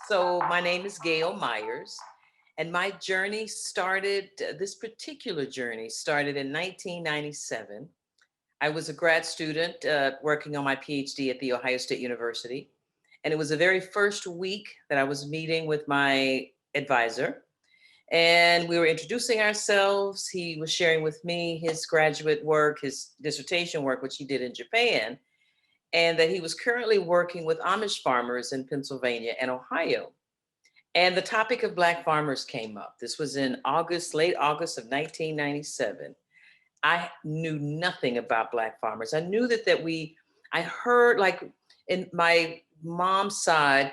So my name is Gail Myers, and my journey started, this particular journey started in 1997. I was a grad student working on my PhD at The Ohio State University. And it was the very first week that I was meeting with my advisor. And we were introducing ourselves. He was sharing with me his graduate work, his dissertation work, which he did in Japan, and that he was currently working with Amish farmers in Pennsylvania and Ohio. And the topic of Black farmers came up. This was in August, late August of 1997. I knew nothing about Black farmers. I knew I heard, like, in my mom's side,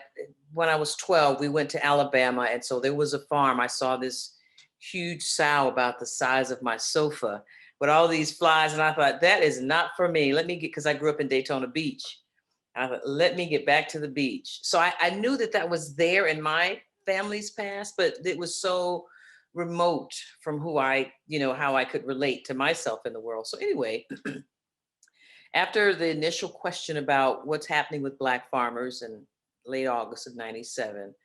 when I was 12, we went to Alabama. And so there was a farm. I saw this huge sow about the size of my sofa with all these flies. And I thought, that is not for me. Because I grew up in Daytona Beach. I thought, let me get back to the beach. So I knew that was there in my family's past, but it was so remote from how I could relate to myself in the world. So anyway, after the initial question about what's happening with Black farmers in late August of 97,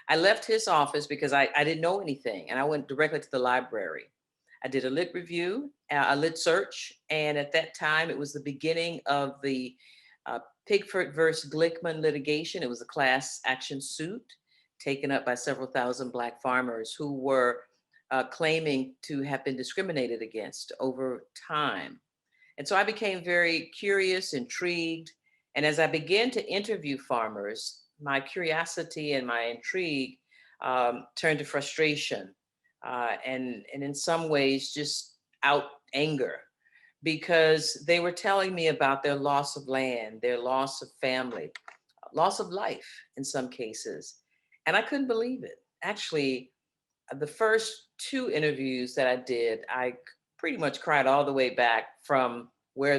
I left his office because I didn't know anything. And I went directly to the library. I did a lit review, a lit search. And at that time, it was the beginning of the uh, Pigford versus Glickman litigation. It was a class action suit taken up by several thousand Black farmers who were claiming to have been discriminated against over time. And so I became very curious, intrigued. And as I began to interview farmers, my curiosity and my intrigue turned to frustration and in some ways just out anger because they were telling me about their loss of land, their loss of family, loss of life in some cases. And I couldn't believe it. Actually, the first two interviews that I did, I pretty much cried all the way back from where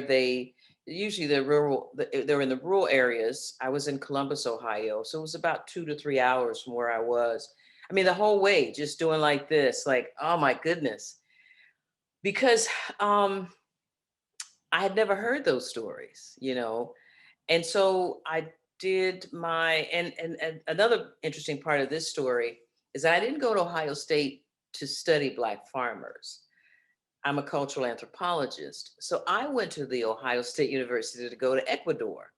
usually they're in the rural areas. I was in Columbus, Ohio. So it was about 2 to 3 hours from where I was. I mean, the whole way just doing like this, like, oh my goodness. Because I had never heard those stories. And so I did and another interesting part of this story is that I didn't go to Ohio State to study Black farmers. I'm a cultural anthropologist. So I went to the Ohio State University to go to Ecuador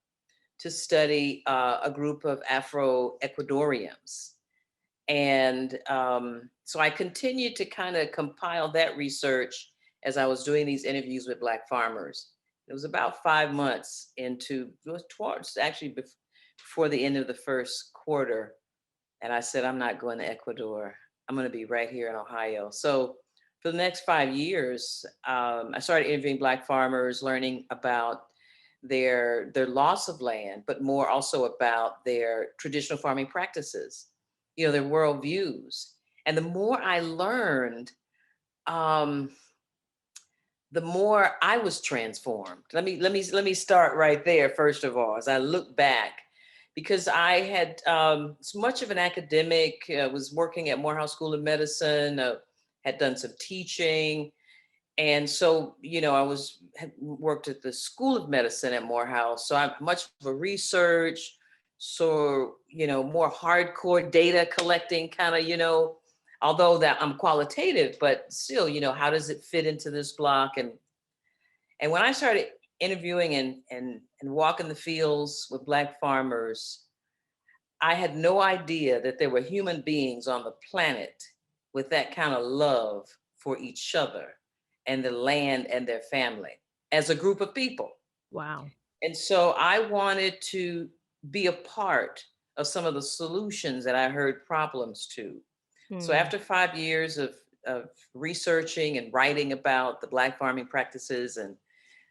to study a group of Afro Ecuadorians. And so I continued to kind of compile that research as I was doing these interviews with Black farmers. It was about 5 months it was towards actually before the end of the first quarter. And I said, I'm not going to Ecuador. I'm going to be right here in Ohio. So for the next 5 years, I started interviewing Black farmers, learning about their loss of land, but more also about their traditional farming practices, their worldviews. And the more I learned, um, the more I was transformed. Let me start right there. First of all, as I look back, because I had so much of an academic, was working at Morehouse School of Medicine, had done some teaching, and so had worked at the School of Medicine at Morehouse. So I'm much of a research, so more hardcore data collecting kind of although that I'm qualitative, but still, how does it fit into this block? And when I started interviewing and walking the fields with Black farmers, I had no idea that there were human beings on the planet with that kind of love for each other and the land and their family as a group of people. Wow. And so I wanted to be a part of some of the solutions that I heard problems to. So Mm. after 5 years of researching and writing about the Black farming practices and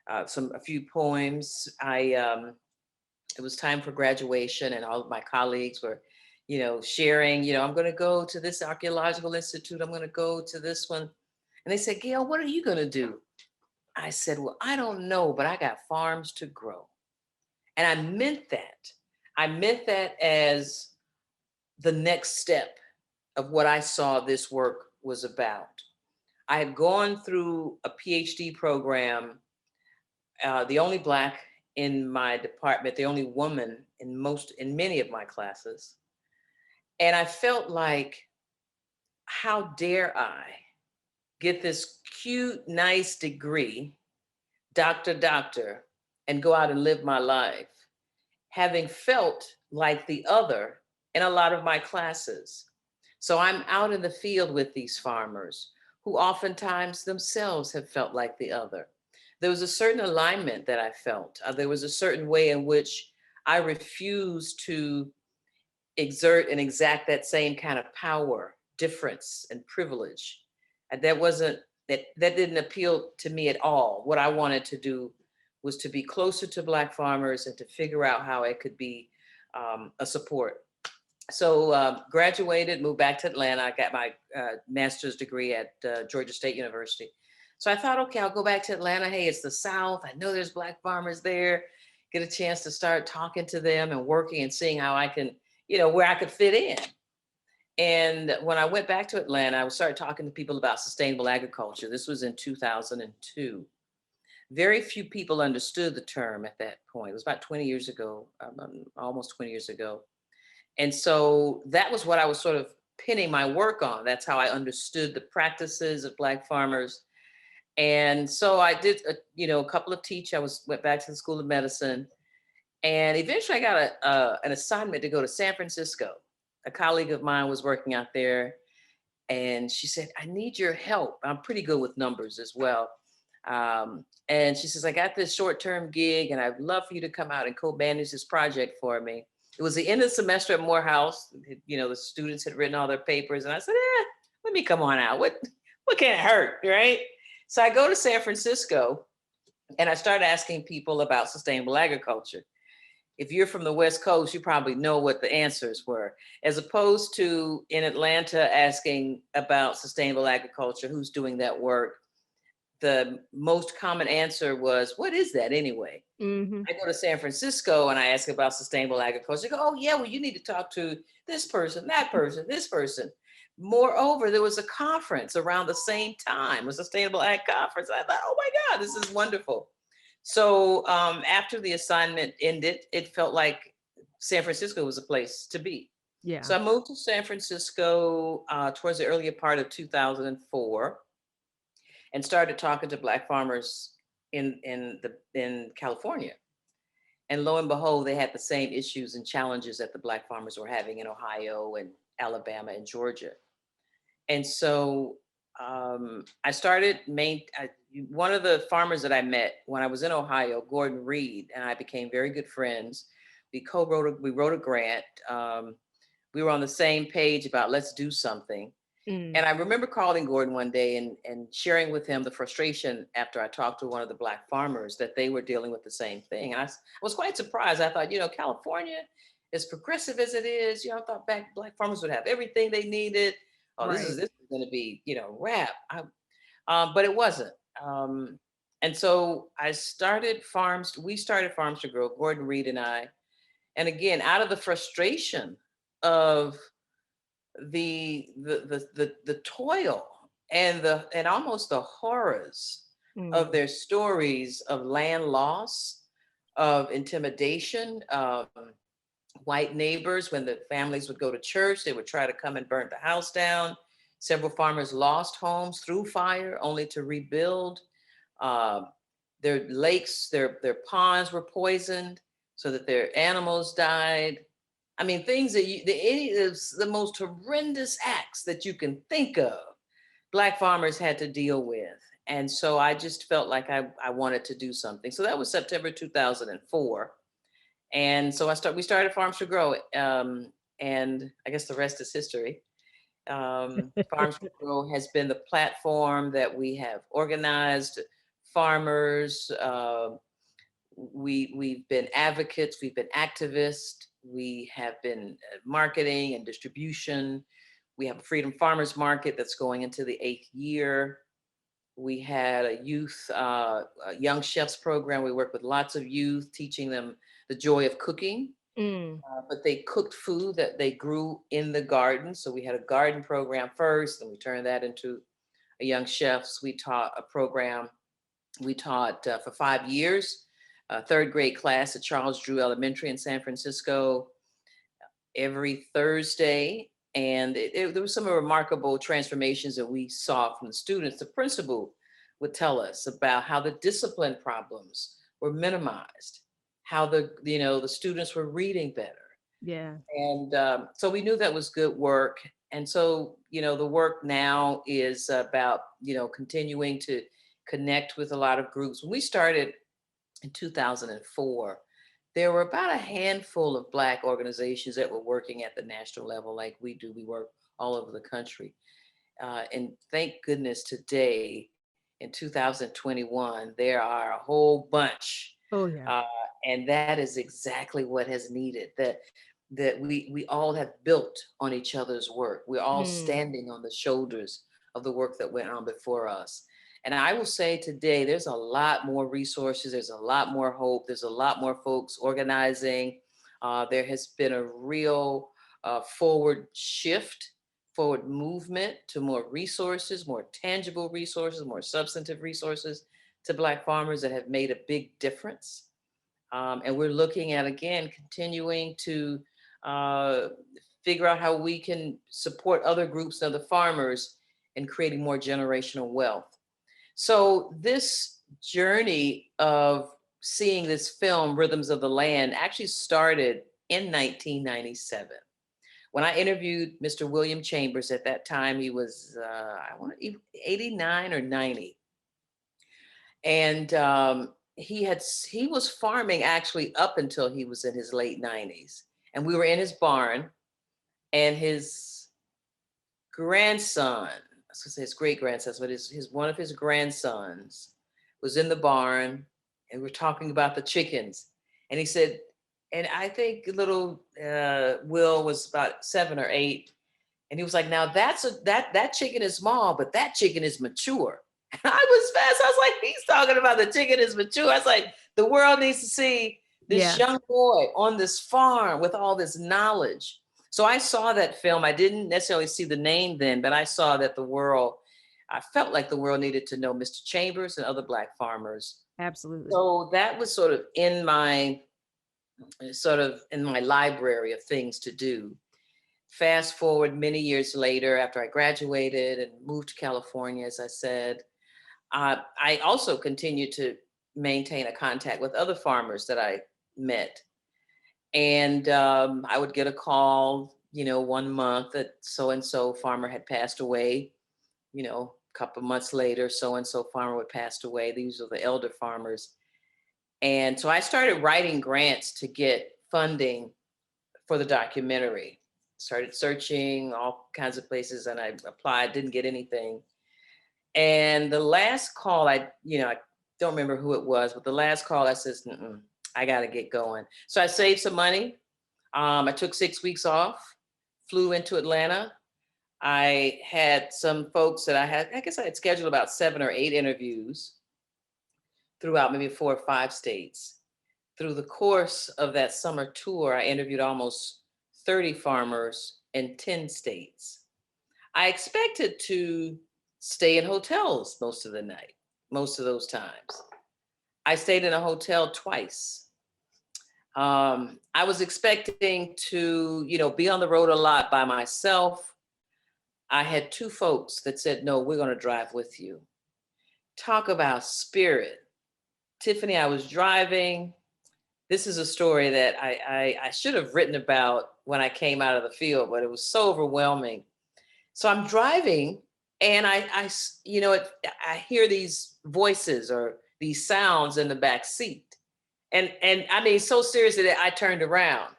a few poems, it was time for graduation, and all of my colleagues were, sharing. I'm going to go to this archaeological institute. I'm going to go to this one, and they said, Gail, what are you going to do? I said, well, I don't know, but I got farms to grow, and I meant that. I meant that as the next step of what I saw this work was about. I had gone through a PhD program, the only Black in my department, the only woman in many of my classes. And I felt like, how dare I get this cute, nice degree, doctor, and go out and live my life, having felt like the other in a lot of my classes. So I'm out in the field with these farmers who oftentimes themselves have felt like the other. There was a certain alignment that I felt. There was a certain way in which I refused to exert and exact that same kind of power, difference, and privilege. And that wasn't that didn't appeal to me at all. What I wanted to do was to be closer to Black farmers and to figure out how I could be a support. So graduated, moved back to Atlanta. I got my master's degree at Georgia State University. So I thought, okay, I'll go back to Atlanta. Hey, it's the South. I know there's Black farmers there. Get a chance to start talking to them and working and seeing how I can, where I could fit in. And when I went back to Atlanta, I started talking to people about sustainable agriculture. This was in 2002. Very few people understood the term at that point. It was about 20 years ago, almost 20 years ago. And so that was what I was sort of pinning my work on. That's how I understood the practices of Black farmers. And so I did, a couple of I went back to the School of Medicine, and eventually I got an assignment to go to San Francisco. A colleague of mine was working out there, and she said, I need your help. I'm pretty good with numbers as well. And she says, I got this short-term gig, and I'd love for you to come out and co-manage this project for me. It was the end of the semester at Morehouse. The students had written all their papers, and I said, let me come on out. What can it hurt, right? So I go to San Francisco, and I start asking people about sustainable agriculture. If you're from the West Coast, you probably know what the answers were, as opposed to in Atlanta asking about sustainable agriculture, who's doing that work. The most common answer was, what is that anyway? Mm-hmm. I go to San Francisco and I ask about sustainable agriculture. They go, oh yeah, well, you need to talk to this person, that person, this person. Moreover, there was a conference around the same time, a sustainable ag conference. I thought, oh my God, this is wonderful. So after the assignment ended, it felt like San Francisco was a place to be. Yeah. So I moved to San Francisco towards the earlier part of 2004 and started talking to Black farmers in California. And lo and behold, they had the same issues and challenges that the Black farmers were having in Ohio and Alabama and Georgia. And so I started one of the farmers that I met when I was in Ohio, Gordon Reed, and I became very good friends. We wrote a grant. We were on the same page about let's do something. Mm. And I remember calling Gordon one day and sharing with him the frustration after I talked to one of the Black farmers that they were dealing with the same thing. And I was quite surprised. I thought, California, as progressive as it is, I thought Black farmers would have everything they needed. Oh, this Right. is going to be, rap. But it wasn't. And so we started Farms to Grow, Gordon Reed and I. And again, out of the frustration of the toil and almost the horrors of Mm. their stories of land loss, of intimidation, white neighbors. When the families would go to church, they would try to come and burn the house down. Several farmers lost homes through fire only to rebuild. Uh, their lakes, their ponds were poisoned so that their animals died. I mean, things it's the most horrendous acts that you can think of, Black farmers had to deal with. And so I just felt like I wanted to do something. So that was September 2004. And so we started Farms to Grow. And I guess the rest is history. Farms to Grow has been the platform that we have organized farmers. We've been advocates, we've been activists, we have been marketing and distribution. We have a Freedom Farmers Market that's going into the 8th year. We had a young chefs program. We work with lots of youth, teaching them the joy of cooking. Mm. But they cooked food that they grew in the garden. So we had a garden program first, and we turned that into a young chefs. We taught for 5 years, a third grade class at Charles Drew Elementary in San Francisco. every Thursday. And there were some remarkable transformations that we saw from the students. The principal would tell us about how the discipline problems were minimized, how the students were reading better. Yeah. And so we knew that was good work. And so, the work now is about, continuing to connect with a lot of groups. When we started in 2004, there were about a handful of Black organizations that were working at the national level like we do. We work all over the country. And thank goodness today, in 2021, there are a whole bunch. Oh yeah. Uh, and that is exactly what has needed. That we all have built on each other's work. We're all Mm. standing on the shoulders of the work that went on before us. And I will say today, there's a lot more resources, there's a lot more hope, there's a lot more folks organizing. There has been a real forward shift, forward movement to more resources, more tangible resources, more substantive resources to Black farmers that have made a big difference. And we're looking at, again, continuing to uh, figure out how we can support other groups and other farmers in creating more generational wealth. So this journey of seeing this film, Rhythms of the Land, actually started in 1997. When I interviewed Mr. William Chambers, at that time he was, I want to 89 or 90. And he was farming actually up until he was in his late 90s. And we were in his barn, and his grandson, I was gonna say his great grandson, but his one of his grandsons was in the barn, and we're talking about the chickens. And he said, and I think little Will was about 7 or 8, and he was like, "Now that chicken is small, but that chicken is mature." And I was fast. I was like, "He's talking about the chicken is mature." I was like, "The world needs to see this Yeah. young boy on this farm with all this knowledge." So I saw that film. I didn't necessarily see the name then, but I saw that I felt like the world needed to know Mr. Chambers and other Black farmers. Absolutely. So that was sort of in my library of things to do. Fast forward many years later, after I graduated and moved to California, as I said, I also continued to maintain a contact with other farmers that I met. And I would get a call, one month that so and so farmer had passed away. A couple of months later, so and so farmer would passed away. These are the elder farmers. And so I started writing grants to get funding for the documentary. Started searching all kinds of places, and I applied, didn't get anything. And the last call, I don't remember who it was, but the last call I says, I got to get going. So I saved some money. I took 6 weeks off, flew into Atlanta. I had some folks that I guess I had scheduled about 7 or 8 interviews throughout maybe 4 or 5 states. Through the course of that summer tour, I interviewed almost 30 farmers in 10 states. I expected to stay in hotels most of the night, most of those times. I stayed in a hotel twice. I was expecting to, be on the road a lot by myself. I had 2 folks that said, "No, we're going to drive with you." Talk about spirit. Tiffany, I was driving. This is a story that I should have written about when I came out of the field, but it was so overwhelming. So I'm driving, and I hear these voices or these sounds in the back seat, and I mean so seriously that I turned around.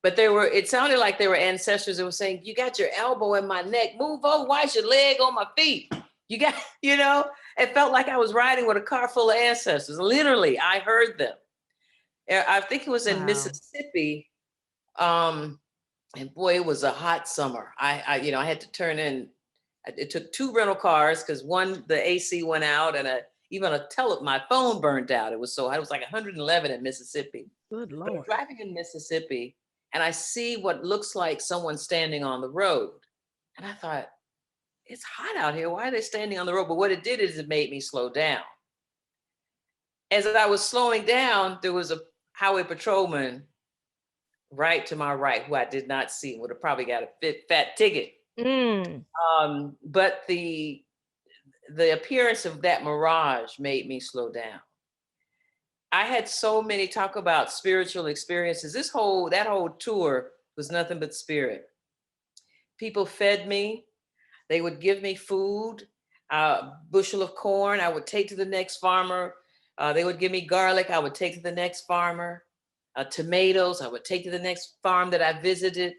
But it sounded like they were ancestors that were saying, "You got your elbow in my neck. Move over. Why is your leg on my feet? You got," it felt like I was riding with a car full of ancestors. Literally, I heard them. I think it was in Wow. Mississippi. Um, and boy, it was a hot summer. I had to turn in. It took 2 rental cars because the AC went out, and my phone burned out. It was so hot. It was like 111 in Mississippi. Good But I'm Lord. driving in Mississippi, and I see what looks like someone standing on the road, and I thought, it's hot out here. Why are they standing on the road? But what it did is it made me slow down. As I was slowing down, there was a highway patrolman right to my right, who I did not see, would have probably got a fat ticket. Mm. But the appearance of that mirage made me slow down. I had so many, talk about spiritual experiences. That whole tour was nothing but spirit. People fed me. They would give me food, a bushel of corn I would take to the next farmer. They would give me garlic I would take to the next farmer. Tomatoes I would take to the next farm that I visited.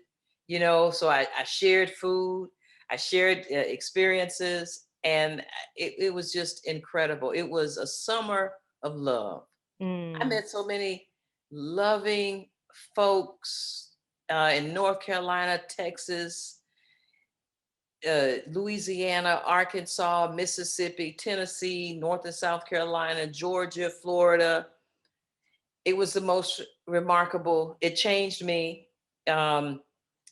So I shared food. I shared experiences, and it was just incredible. It was a summer of love. I Mm. met so many loving folks in North Carolina, Texas, Louisiana, Arkansas, Mississippi, Tennessee, North and South Carolina, Georgia, Florida. It was the most remarkable. It changed me. Um,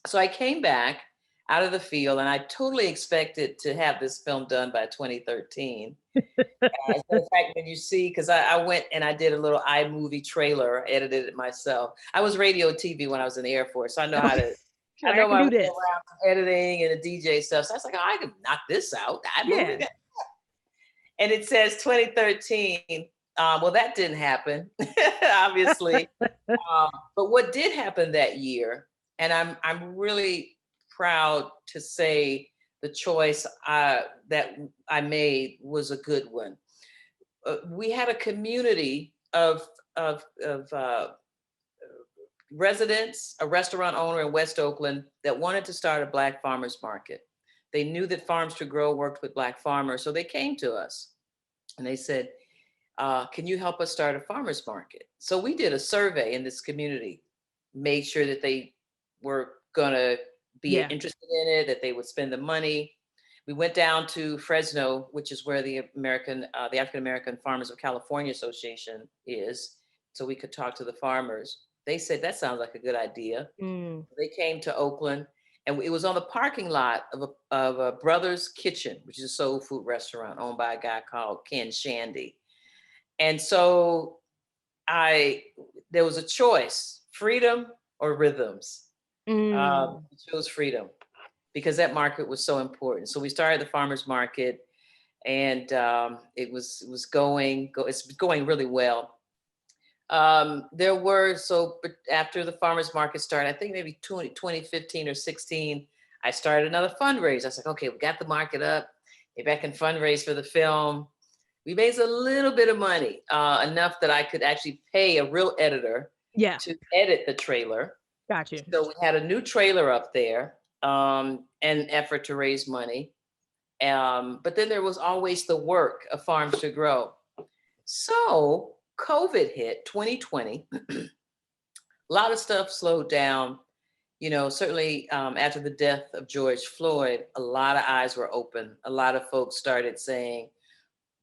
so I came back out of the field, and I totally expected to have this film done by 2013. As a matter of fact, when you see, because I went and I did a little iMovie trailer, edited it myself. I was radio TV when I was in the Air Force, so I know how Okay. to. She's I like, I know can my way do this. around editing and the DJ stuff. So I was like, oh, I can knock this out. iMovie, Yeah. and it says 2013. Well, that didn't happen, obviously. But what did happen that year, and I'm really proud to say the choice that I made was a good one. We had a community of residents, a restaurant owner in West Oakland that wanted to start a Black farmers market. They knew that Farms to Grow worked with Black farmers, so they came to us and they said, "Can you help us start a farmers market?" So we did a survey in this community, made sure that they were gonna be Yeah. interested in it, that they would spend the money. We went down to Fresno, which is where the African American Farmers of California Association is, so we could talk to the farmers. They said that sounds like a good idea. Mm. They came to Oakland, and it was on the parking lot of a Brother's Kitchen, which is a soul food restaurant owned by a guy called Ken Shandy. And so I there was a choice: freedom or rhythms. Mm. I chose freedom because that market was so important. So we started the farmers market, and it's going really well. There were so but after the farmers market started, I think maybe 2015 or 16, I started another fundraiser. I was like, okay, we got the market up. Maybe I can fundraise for the film. We made a little bit of money, enough that I could actually pay a real editor Yeah. to edit the trailer. Got you. So we had a new trailer up there, an effort to raise money. But then there was always the work of Farms to Grow. So COVID hit 2020. A lot of stuff slowed down. Certainly after the death of George Floyd, a lot of eyes were open. A lot of folks started saying,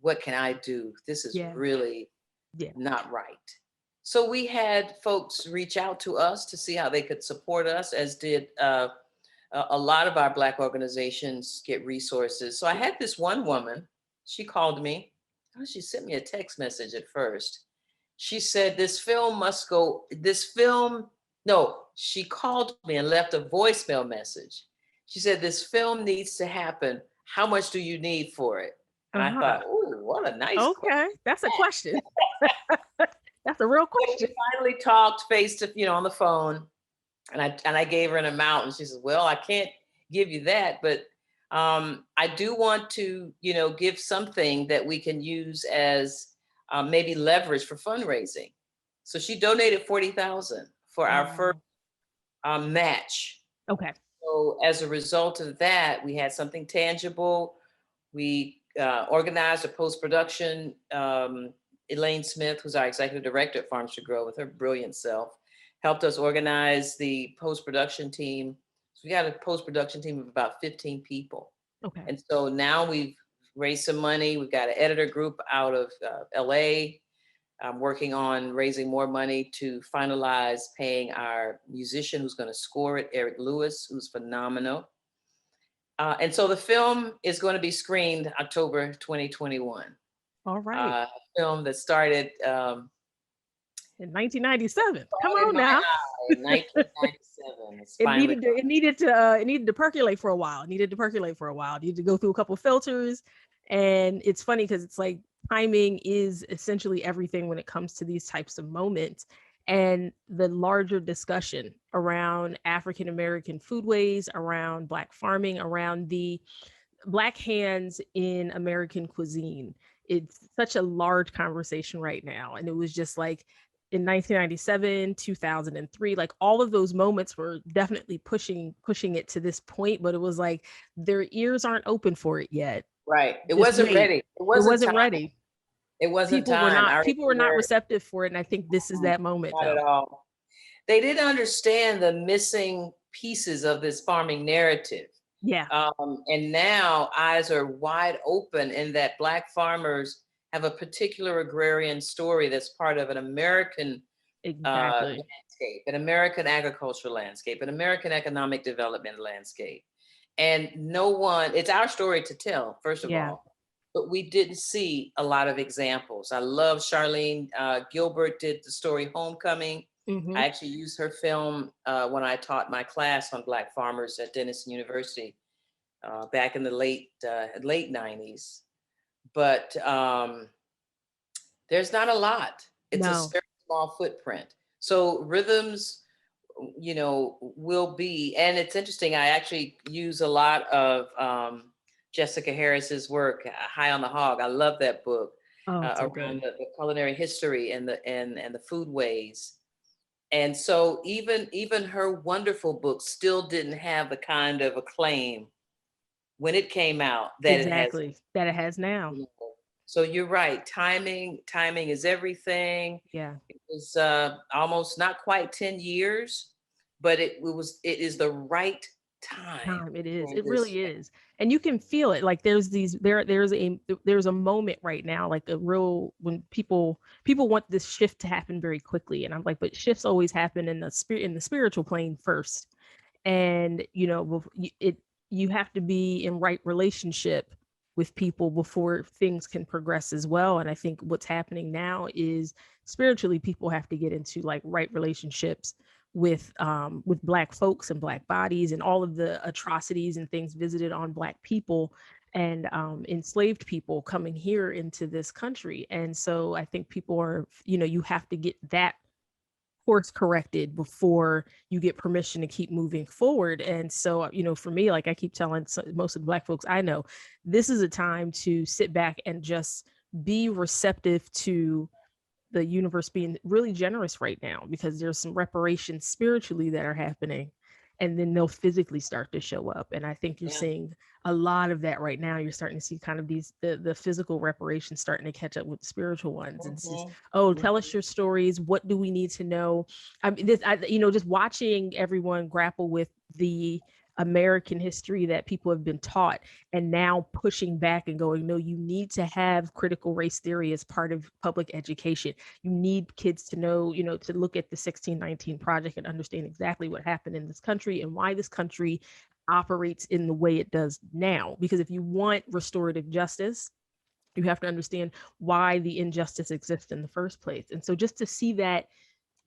what can I do? This is Yeah. really Yeah. not right. So we had folks reach out to us to see how they could support us, as did a lot of our Black organizations get resources. So I had this one woman, she called me. She sent me a text message at first. She said, no, she called me and left a voicemail message. She said, this film needs to happen. How much do you need for it? And I Uh-huh. thought, oh, what a nice question. Okay. That's a question. That's a real So we question. finally talked face to, on the phone, and I gave her an amount, and she says, "Well, I can't give you that, but I do want to, give something that we can use as maybe leverage for fundraising." So she donated 40,000 for our first Wow. match. Okay. So as a result of that, we had something tangible. We organized a post production. Elaine Smith, who's our executive director at Farms to Grow, with her brilliant self, helped us organize the post production team. So we got a post production team of about 15 people. Okay. And so now we've raised some money. We've got an editor group out of LA. I'm working on raising more money to finalize paying our musician who's going to score it, Eric Lewis, who's phenomenal. And so the film is going to be screened October 2021. All right. A film that started In 1997. Come in on my now. eye in 1997. It's It finally needed to, it needed to percolate for a while. It needed to percolate for a while. It needed to go through a couple filters. And it's funny because it's like timing is essentially everything when it comes to these types of moments. And the larger discussion around African American foodways, around Black farming, around the Black hands in American cuisine. It's such a large conversation right now. And it was just like in 1997, 2003, like all of those moments were definitely pushing it to this point, but it was like their ears aren't open for it yet. right. It Just wasn't wait. ready. It It wasn't wasn't time. ready. It wasn't time. I People were not remember, receptive for it. And I think this is that moment not at though. all. They didn't understand the missing pieces of this farming narrative. Yeah. And now eyes are wide open in that Black farmers have a particular agrarian story that's part of an American Exactly. landscape, an American agricultural landscape, an American economic development landscape. And no one, it's our story to tell, first of Yeah. all, but we didn't see a lot of examples. I love Charlene Gilbert did the story Homecoming. Mm-hmm. I actually used her film when I taught my class on Black farmers at Denison University back in the late 90s. But there's not a lot. It's a No. very small footprint. So rhythms, will be, and it's interesting. I actually use a lot of Jessica Harris's work, High on the Hog. I love that book Oh, so around good. the culinary history and the foodways. And so even her wonderful book still didn't have the kind of acclaim when it came out that it has. Exactly. That it has now. So you're right. Timing is everything. Yeah. It was almost not quite 10 years, but it is the right time Time it is, during it this. really is. And you can feel it, like there's a moment right now, like a real, when people want this shift to happen very quickly, and I'm like, but shifts always happen in the spiritual plane first. And you have to be in right relationship with people before things can progress as well. And I think what's happening now is spiritually people have to get into like right relationships with Black folks and Black bodies and all of the atrocities and things visited on Black people and enslaved people coming here into this country. And so I think people are, you have to get that course corrected before you get permission to keep moving forward. And so, for me, like I keep telling most of the Black folks I know, this is a time to sit back and just be receptive to the universe being really generous right now, because there's some reparations spiritually that are happening, and then they'll physically start to show up. And I think you're seeing a lot of that right now. You're starting to see kind of the physical reparations starting to catch up with the spiritual ones. And it's just, tell us your stories. What do we need to know? I mean, just watching everyone grapple with the American history that people have been taught, and now pushing back and going, no, you need to have critical race theory as part of public education. You need kids to know, to look at the 1619 Project and understand exactly what happened in this country and why this country operates in the way it does now. Because if you want restorative justice, you have to understand why the injustice exists in the first place. And so just to see that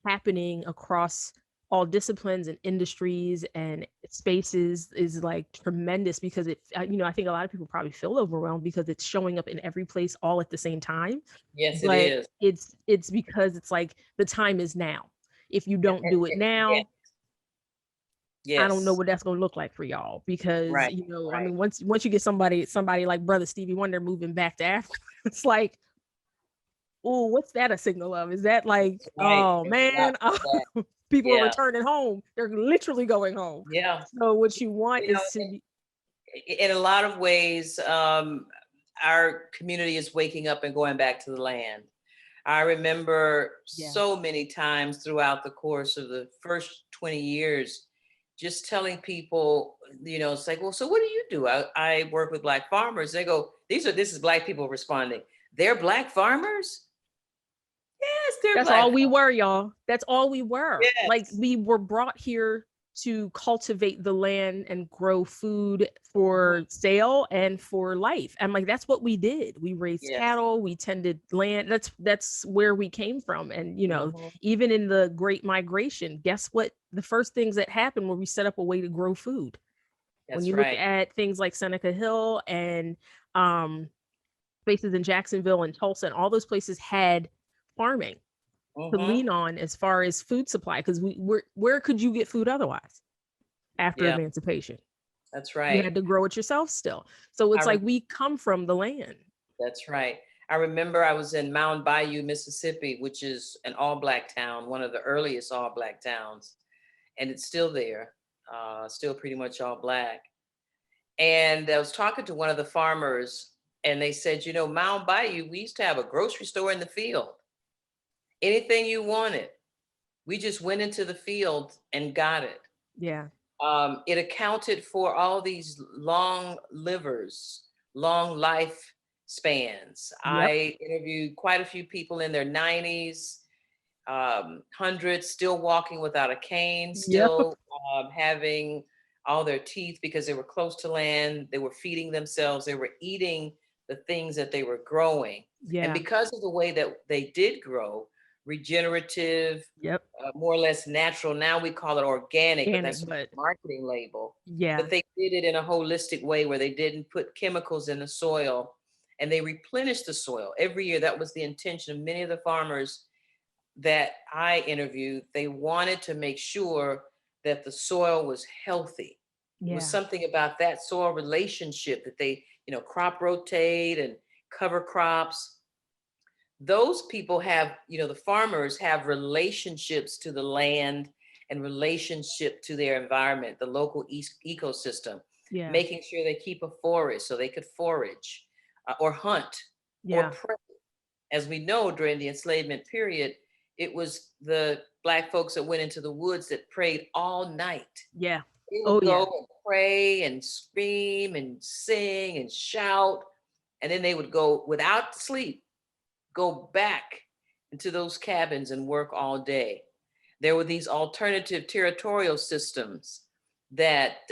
happening across all disciplines and industries and spaces is like tremendous, because I think a lot of people probably feel overwhelmed because it's showing up in every place all at the same time. Yes, it But is. it's because it's like the time is now. If you don't do it now, I don't know Yes. what that's going to look like for y'all, because Right. I mean, once you get somebody like Brother Stevie Wonder moving back to Africa, it's like, oh, what's that a signal of? Is that like, Right. oh There's a lot man, to that. people are Yeah. returning home? They're literally going home. Yeah. So what you want is to be, In a lot of ways, our community is waking up and going back to the land. I remember so many times throughout the course of the first 20 years, just telling people, it's like, well, so what do you do? I work with Black farmers. They go, this is Black people responding. They're Black farmers? Yes, they're that's Black all we farmers. were, y'all. That's all we were. Like, Yes. we were brought here to cultivate the land and grow food for Mhm. sale and for life. I'm like, that's what we did. We raised Yes. cattle, we tended land. That's where we came from. And Mhm. even in the Great Migration, guess what? The first things that happened were we set up a way to grow food. When That's you look right. at things like Seneca Hill and um, places in Jacksonville and Tulsa, and all those places had farming to Mhm. lean on as far as food supply, because where could you get food otherwise after Yeah, emancipation? that's You right. had to grow it yourself still. So I it's rem like we come from the land. That's right. I remember I was in Mound Bayou, Mississippi, which is an all-black town, one of the earliest all-black towns, and it's still there, still pretty much all black. And I was talking to one of the farmers, and they said, Mound Bayou, we used to have a grocery store in the field. Anything you wanted, we just went into the field and got it. Yeah. It accounted for all these long livers, long life spans. Yep. I interviewed quite a few people in their 90s, hundreds, still walking without a cane, Yep. still having all their teeth because they were close to land. They were feeding themselves. They were eating the things that they were growing. And Yeah. because of the way that they did grow, regenerative, Yep. more or less natural. Now we call it organic, but Organic, that's a but marketing label. yeah. But they did it in a holistic way where they didn't put chemicals in the soil and they replenished the soil every year. That was the intention of many of the farmers that I interviewed. They wanted to make sure that the soil was healthy. It was Yeah. something about that soil relationship that they, crop rotate and cover crops. Those people have, the farmers have relationships to the land and relationship to their environment, the local ecosystem, Yeah. making sure they keep a forest so they could forage or hunt or Yeah. prey. As we know, during the enslavement period, it was the Black folks that went into the woods that prayed all night. Yeah. They Oh would go yeah. and pray and scream and sing and shout, and then they would go without sleep, go back into those cabins and work all day. There were these alternative territorial systems that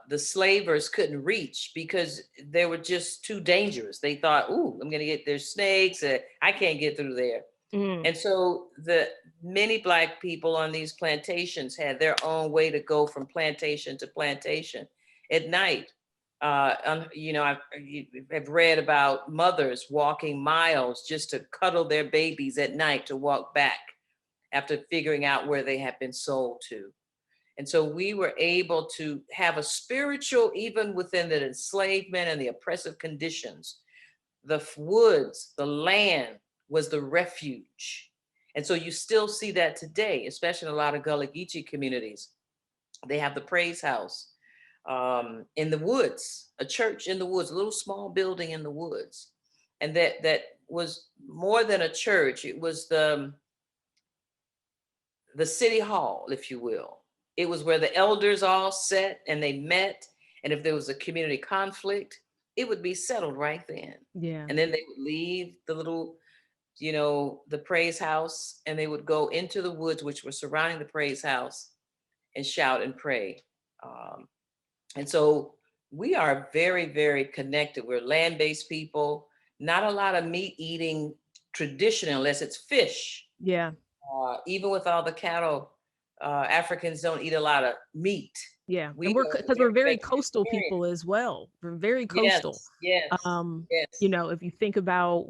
the slavers couldn't reach because they were just too dangerous. They thought, "Ooh, I'm going to get there's snakes. I can't get through there." Mm. And so the many Black people on these plantations had their own way to go from plantation to plantation at night. I've read about mothers walking miles just to cuddle their babies at night to walk back after figuring out where they had been sold to. And so we were able to have a spiritual, even within the enslavement and the oppressive conditions. The woods, the land was the refuge. And so you still see that today, especially in a lot of Gullah Geechee communities. They have the praise house in the woods, a church in the woods, a little small building in the woods. And that was more than a church. It was the city hall, if you will. It was where the elders all sat and they met. And if there was a community conflict, it would be settled right then. Yeah. And then they would leave the little, the praise house, and they would go into the woods, which were surrounding the praise house, and shout and pray. Um, and so we are very, very connected. We're land based people, not a lot of meat eating tradition unless it's fish. Yeah. Even with all the cattle, Africans don't eat a lot of meat. Yeah. We And we're are because we're very very coastal vegetarian. people as well. We're very coastal. Yes, yes, Um, yes. if you think about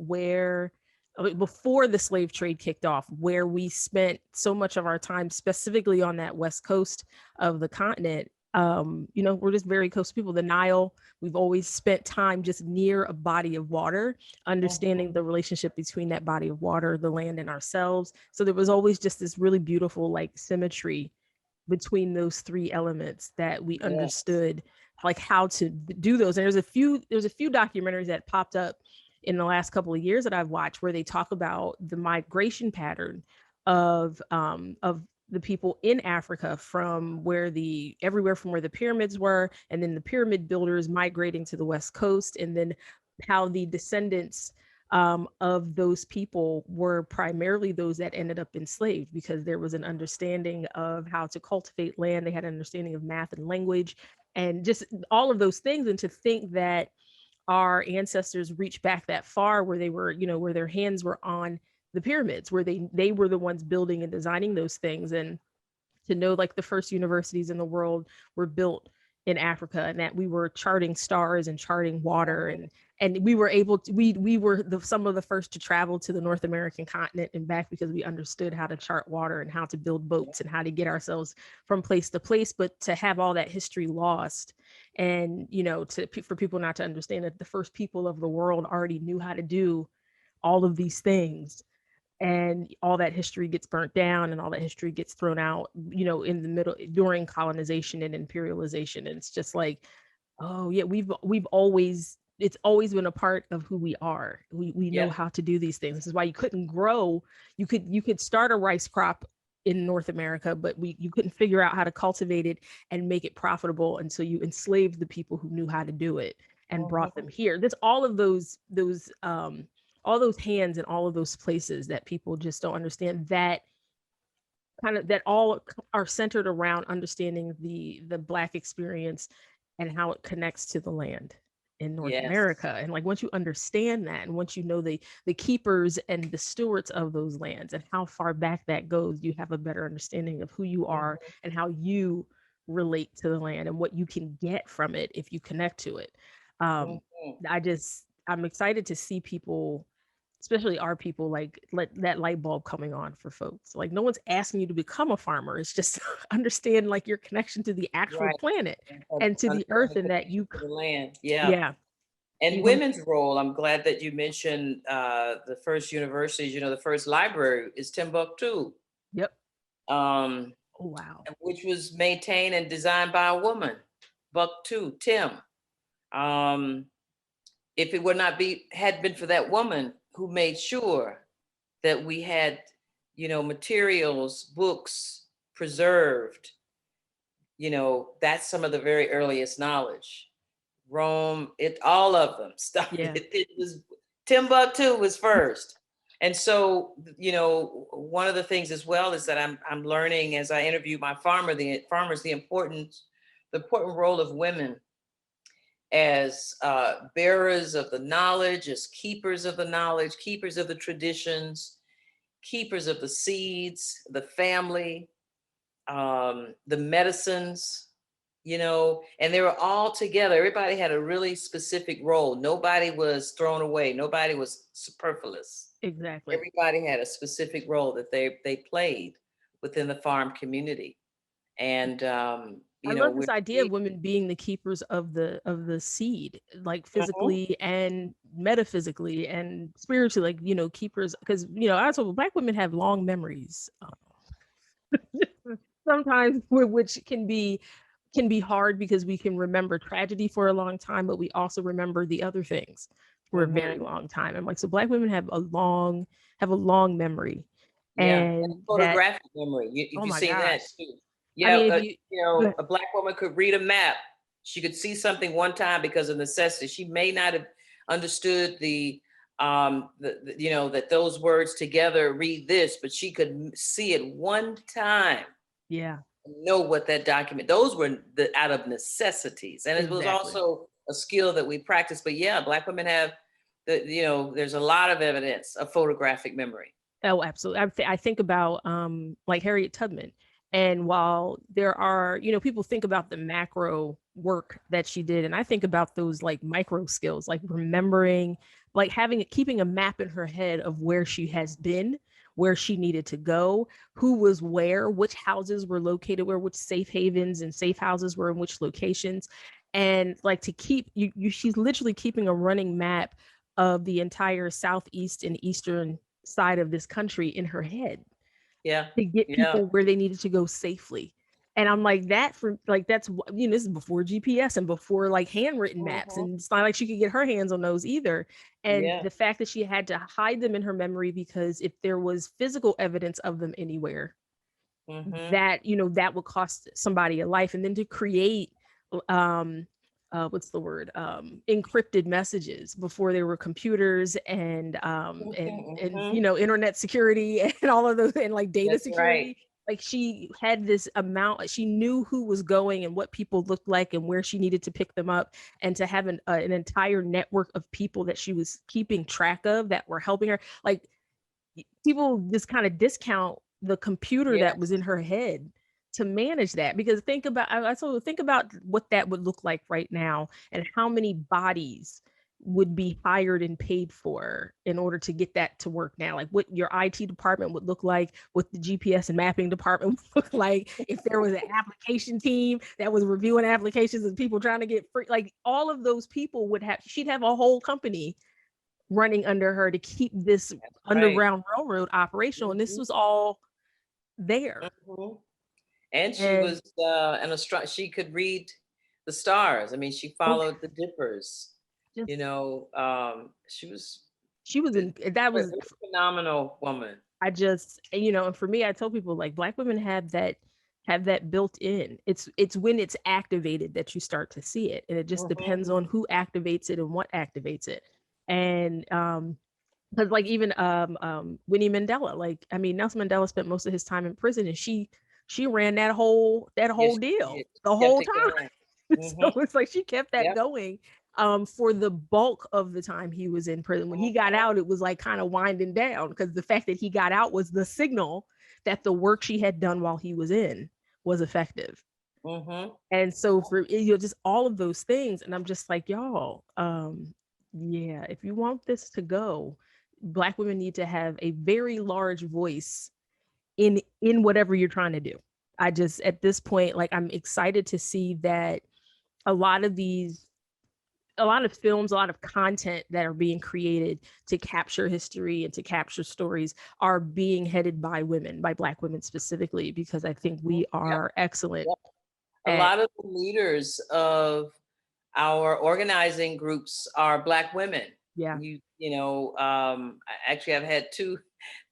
before the slave trade kicked off, where we spent so much of our time specifically on that west coast of the continent, we're just very coastal people. The Nile, we've always spent time just near a body of water, understanding Mhm. the relationship between that body of water, the land, and ourselves. So there was always just this really beautiful like symmetry between those three elements that we Yes. understood like how to do those. And there's a few documentaries that popped up in the last couple of years that I've watched where they talk about the migration pattern of the people in Africa from everywhere from where the pyramids were, and then the pyramid builders migrating to the west coast, and then how the descendants of those people were primarily those that ended up enslaved, because there was an understanding of how to cultivate land. They had an understanding of math and language and just all of those things. And to think that our ancestors reached back that far, where they were, where their hands were on the pyramids, where they were the ones building and designing those things. And to know like the first universities in the world were built in Africa, and that we were charting stars and charting water, and we were able to, we were some of the first to travel to the North American continent and back, because we understood how to chart water and how to build boats and how to get ourselves from place to place. But to have all that history lost, and for people not to understand that the first people of the world already knew how to do all of these things, and all that history gets burnt down and all that history gets thrown out, in the middle during colonization and imperialization. And it's just like, oh yeah, we've always, it's always been a part of who we are. We know Yeah. how to do these things. This is why you couldn't grow, you could start a rice crop in North America, but you couldn't figure out how to cultivate it and make it profitable until you enslaved the people who knew how to do it and brought them here. There's all of all those hands and all of those places that people just don't understand, that kind of, that all are centered around understanding the Black experience and how it connects to the land in North Yes. America. And like, once you understand that, and once you know the keepers and the stewards of those lands and how far back that goes, you have a better understanding of who you are and how you relate to the land and what you can get from it if you connect to it. um Mhm. I'm excited to see people, especially our people, like let that light bulb coming on for folks. Like, no one's asking you to become a farmer. It's just understand like your connection to the actual Right. planet And and to the understand earth, the and that connection to the land. Yeah. yeah, And you come, women's role, I'm glad that you mentioned the first universities, the first library is Timbuktu, yep. um, Oh, wow. which was maintained and designed by a woman, Bucktu, Tim. Um, if it would not be, had been for that woman who made sure that we had, materials, books preserved, that's some of the very earliest knowledge. Rome, all of them started. Yeah, It was Timbuktu was first. And so, one of the things as well is that I'm learning as I interview my farmers, the important role of women as bearers of the knowledge, as keepers of the knowledge, keepers of the traditions, keepers of the seeds, the family, the medicines, and they were all together. Everybody had a really specific role. Nobody was thrown away. Nobody was superfluous. exactly. Everybody had a specific role that they played within the farm community. And I love we're this idea of women being the keepers of the seed, like physically and metaphysically and spiritually, like, keepers, because also Black women have long memories. Sometimes, which can be hard, because we can remember tragedy for a long time, but we also remember the other things for a very Mhm. long time. And like, so Black women have a long memory, Yeah, and and that, photographic memory. If oh you've my seen that gosh. too. I Yeah, mean, if you but- a black woman could read a map. She could see something one time because of necessity. She may not have understood that those words together read this, but she could see it one time yeah, and know what that document. Those were out of necessities, and it was exactly. also a skill that we practice. But yeah, black women have there's a lot of evidence of photographic memory. Oh, absolutely. I think about like Harriet Tubman. And while there are, people think about the macro work that she did, and I think about those like micro skills, like remembering, like keeping a map in her head of where she has been, where she needed to go, who was where, which houses were located where, which safe havens and safe houses were in which locations. And like, to keep she's literally keeping a running map of the entire southeast and eastern side of this country in her head Yeah, to get yeah. people where they needed to go safely. And I'm like, that for like, this is before GPS and before like handwritten maps. Mhm. And it's not like she could get her hands on those either. And Yeah. the fact that she had to hide them in her memory, because if there was physical evidence of them anywhere, Mhm. that, that would cost somebody a life. And then to create um what's the word, encrypted messages before there were computers and Mhm. you know, internet security and all of those, and like data That's right. security. Like she had this amount, she knew who was going and what people looked like and where she needed to pick them up, and to have an entire network of people that she was keeping track of that were helping her. Like people just kind of discount the computer that was in Yes. her head to manage that, because think about, I told, think about what that would look like right now, and how many bodies would be hired and paid for in order to get that to work now. Like what your IT department would look like, what the GPS and mapping department would look like, if there was an application team that was reviewing applications and people trying to get free, like all of those people would have, she'd have a whole company running under her to keep this Right. underground railroad operational. And this Mhm. was all there. Mhm. And she And was she could read the stars. I mean, she oh, followed the dippers. just You know, she was she was a in that was phenomenal woman. I just, you know, and for me, I tell people like Black women have that built in. It's when it's activated that you start to see it. And it just Mhm. depends on who activates it and what activates it. And because like even Winnie Mandela, like I mean Nelson Mandela spent most of his time in prison, and she ran that whole Yes, she deal did. the Kept whole it time. going. So Mhm. it's like she kept that Yep. going for the bulk of the time he was in prison. When he got Mhm. out, it was like kind of winding down, because the fact that he got out was the signal that the work she had done while he was in was effective. Mhm. And so for you know, just all of those things, and I'm just like, y'all, yeah, if you want this to go, Black women need to have a very large voice in whatever you're trying to do. I just at this point, like I'm excited to see that a lot of these a lot of films, a lot of content that are being created to capture history and to capture stories are being headed by women, by Black women specifically, because I think Mhm. we Yep. are excellent Yep. A at, lot of the leaders of our organizing groups are Black women. yeah, Actually, I've had two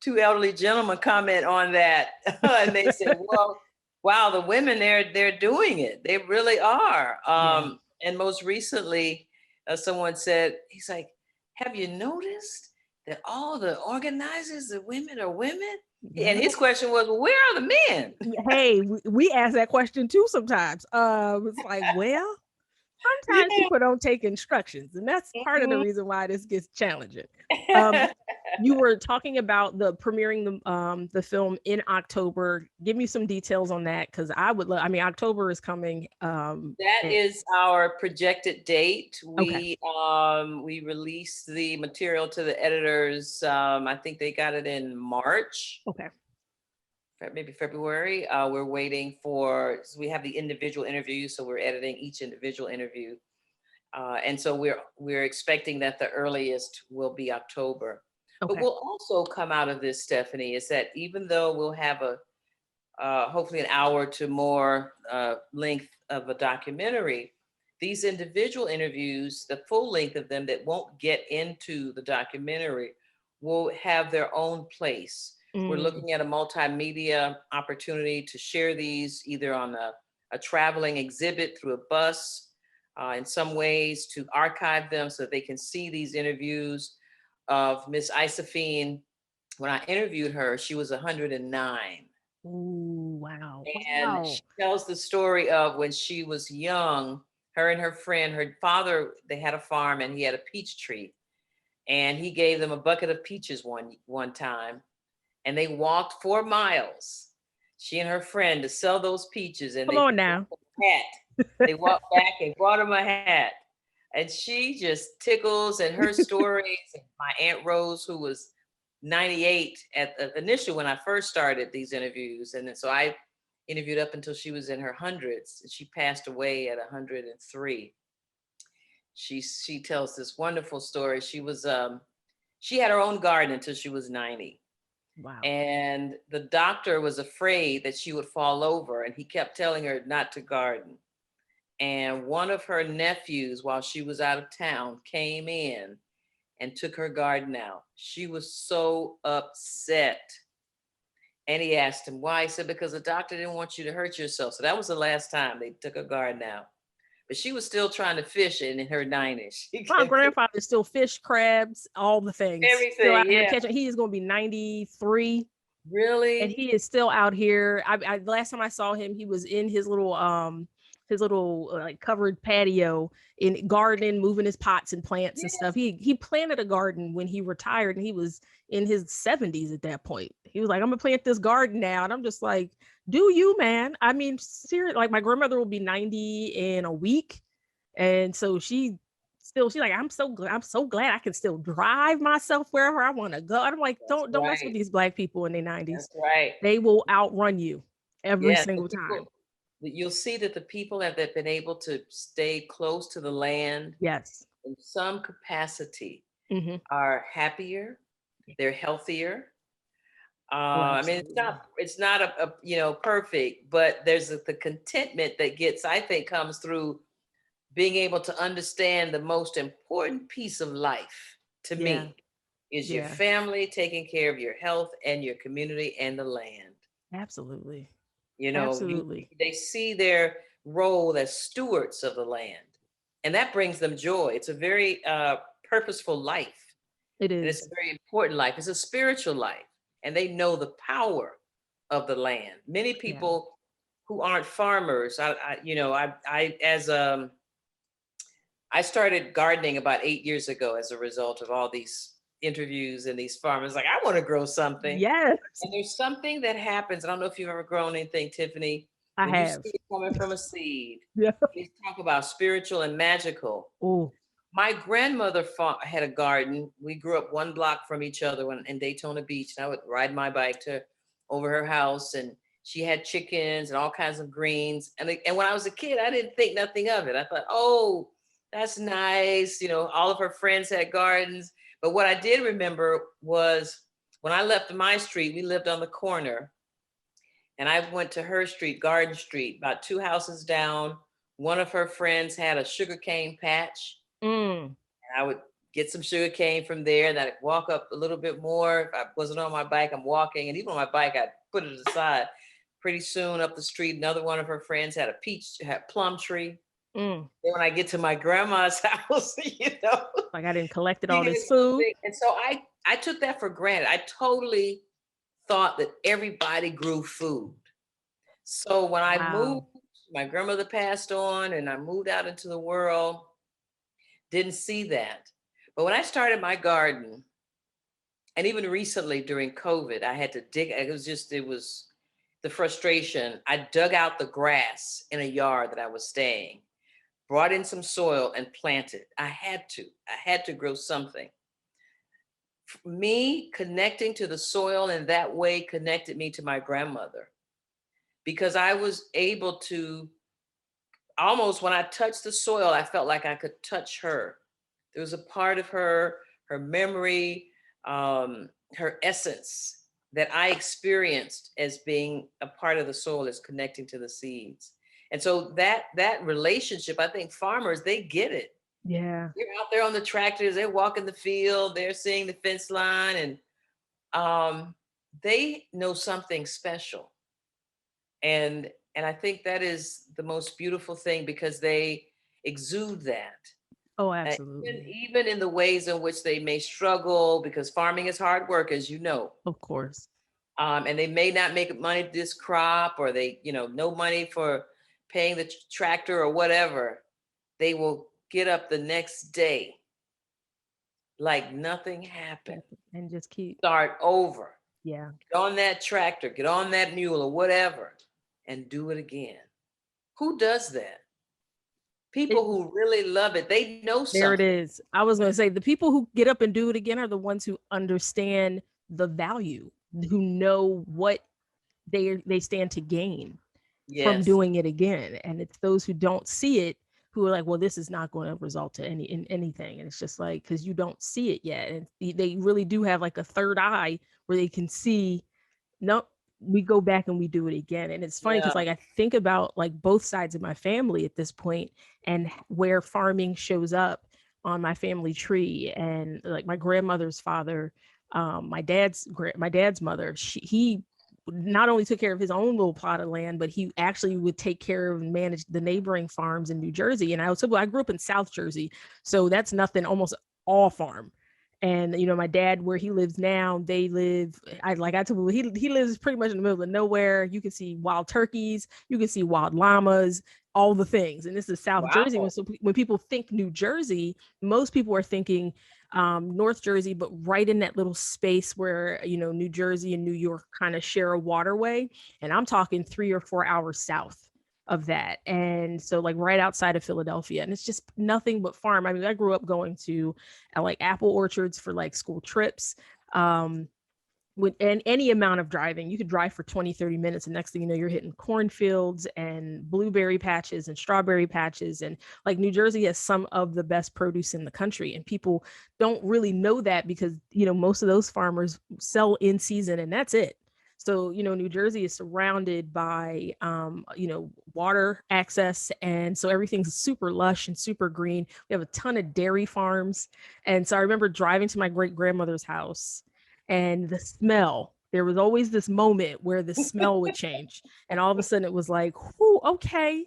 elderly gentlemen comment on that, and they said, "Well, wow, the women they're doing it. They really are." yeah, And most recently, someone said, "He's like, have you noticed that all the organizers, the women are women?" And yeah. his question was, "Well, where are the men?" Hey, we ask that question too sometimes. It's like, well, sometimes Yeah. people don't take instructions, and that's part of the Mhm. reason why this gets challenging. Um, you were talking about the premiering the film in October. Give me some details on that, because I would love. I mean, October is coming. That is our projected date. Okay, We released the material to the editors. I think they got it in March, okay, maybe February. We're waiting for. So we have the individual interviews, so we're editing each individual interview, and so we're expecting that the earliest will be October. But okay. we'll also come out of this, Stephanie, is that even though we'll have a hopefully an hour to more length of a documentary, these individual interviews, the full length of them that won't get into the documentary, will have their own place. We're Mm, looking at a multimedia opportunity to share these either on a traveling exhibit through a bus, in some ways to archive them so that they can see these interviews of Miss Isafine. When I interviewed her, she was 109. ooh, wow, And wow. she tells the story of when she was young, her and her friend, her father, they had a farm and he had a peach tree. And he gave them a bucket of peaches one time. And they walked 4 miles, she and her friend, to sell those peaches. And Come they on brought now. them a hat. They walked back and brought him a hat. And she just tickles and her stories. And my Aunt Rose, who was 98 at the initial when I first started these interviews. And then, so I interviewed up until she was in her hundreds. And she passed away at 103. She tells this wonderful story. She had her own garden until she was 90. Wow. And the doctor was afraid that she would fall over, and he kept telling her not to garden. And one of her nephews, while she was out of town, came in and took her garden out. She was so upset. And he asked him why. He said, because the doctor didn't want you to hurt yourself. So that was the last time they took her garden out. but she was still trying to fish in her 90s. My grandfather still fish, crabs, all the things. Still out Everything, here yeah. catching. He is going to be 93, and Really? he is still out here. I last time I saw him, he was in his little like covered patio in gardening, moving his pots and plants and Yes. stuff. He planted a garden when he retired, and he was in his 70s at that point. He was like, I'm gonna plant this garden now. And I'm just like, do you, man? I mean, seriously, like my grandmother will be 90 in a week. And so she's like, I'm so glad I can still drive myself wherever I want to go. And I'm like, That's don't mess with right. these Black people in their 90s. That's right. They will outrun you every Yes, the single time. people, you'll see that the people that been able to stay close to the land Yes. in some capacity Mm-hmm. are happier, they're healthier. Oh, I mean, absolutely. it's not perfect, but there's the contentment that gets, I think, comes through being able to understand the most important piece of life to Yeah. me is your Yeah. family, taking care of your health and your community and the land. Absolutely. You know, Absolutely. they see their role as stewards of the land, and that brings them joy. It's a very purposeful life, It and it's a is. very important life. It's a spiritual life, and they know the power of the land. Many Yeah. people who aren't farmers, I started gardening about 8 years ago as a result of all these interviews and these farmers like, I want to grow something. Yes, And there's something that happens. I don't know if you've ever grown anything, Tiffany, I when you see have. it coming from a seed. Yeah. They talk about spiritual and magical. Oh, My grandmother had a garden. We grew up one block from each other in Daytona Beach, and I would ride my bike to over her house, and she had chickens and all kinds of greens. And when I was a kid, I didn't think nothing of it. I thought, oh, that's nice. All of her friends had gardens. But what I did remember was when I left my street, we lived on the corner, and I went to her street, Garden Street, about two houses down. One of her friends had a sugarcane patch, mm. and I would get some sugar cane from there, and I'd walk up a little bit more. If I wasn't on my bike, I'm walking, and even on my bike, I'd put it aside. Pretty soon up the street, another one of her friends had plum tree. Mm. Then when I get to my grandma's house, Like I didn't collected she all had this food. something. And so I took that for granted. I totally thought that everybody grew food. So when I Wow. moved, my grandmother passed on, and I moved out into the world, didn't see that. But when I started my garden, and even recently during COVID, I had to dig. It was the frustration. I dug out the grass in a yard that I was staying, brought in some soil and planted. I had to grow something. Me connecting to the soil in that way connected me to my grandmother, because I was able to almost, when I touched the soil, I felt like I could touch her. There was a part of her memory, her essence that I experienced as being a part of the soil, as connecting to the seeds. And so that relationship, I think farmers, they get it. Yeah. They're out there on the tractors, they're walking the field, they're seeing the fence line, and they know something special. And I think that is the most beautiful thing, because they exude that. Oh, Even, absolutely. even in the ways in which they may struggle, because farming is hard work, as you know. Of course. And they may not make money this crop, or they, no money for paying the tractor or whatever. They will get up the next day like nothing happened, And just keep. start over, Yeah. get on that tractor, get on that mule or whatever, and do it again. Who does that? It, People who really love it, they know there it something. is. I was going to say the people who get up and do it again are the ones who understand the value, who know what they stand to gain from Yes. doing it again. And it's those who don't see it who are like, well, this is not going to result to anything. And it's just like, because you don't see it yet. And they really do have like a third eye where they can see, no, we go back and we do it again. And it's funny Yeah. because like I think about like both sides of my family at this point and where farming shows up on my family tree. And like my grandmother's father, my dad's mother, he not only took care of his own little plot of land, but he actually would take care of and manage the neighboring farms in New Jersey. And I grew up in South Jersey, so that's nothing, almost all farm. And my dad, where he lives now, they live. I told him, he lives pretty much in the middle of nowhere. You can see wild turkeys, you can see wild llamas, all the things. And this is South Jersey. Wow. So when people think New Jersey, most people are thinking North Jersey, but right in that little space where New Jersey and New York kind of share a waterway. And I'm talking 3 or 4 hours south of that. And so like right outside of Philadelphia, and it's just nothing but farm. I mean, I grew up going to like apple orchards for like school trips. With and any amount of driving, you could drive for 20-30 minutes, and next thing you know, you're hitting cornfields and blueberry patches and strawberry patches. And like New Jersey has some of the best produce in the country, and people don't really know that because most of those farmers sell in season and that's it. So New Jersey is surrounded by water access, and so everything's super lush and super green. We have a ton of dairy farms. And so I remember driving to my great grandmother's house, and the smell, there was always this moment where the smell would change, and all of a sudden it was like, "Whoo, okay,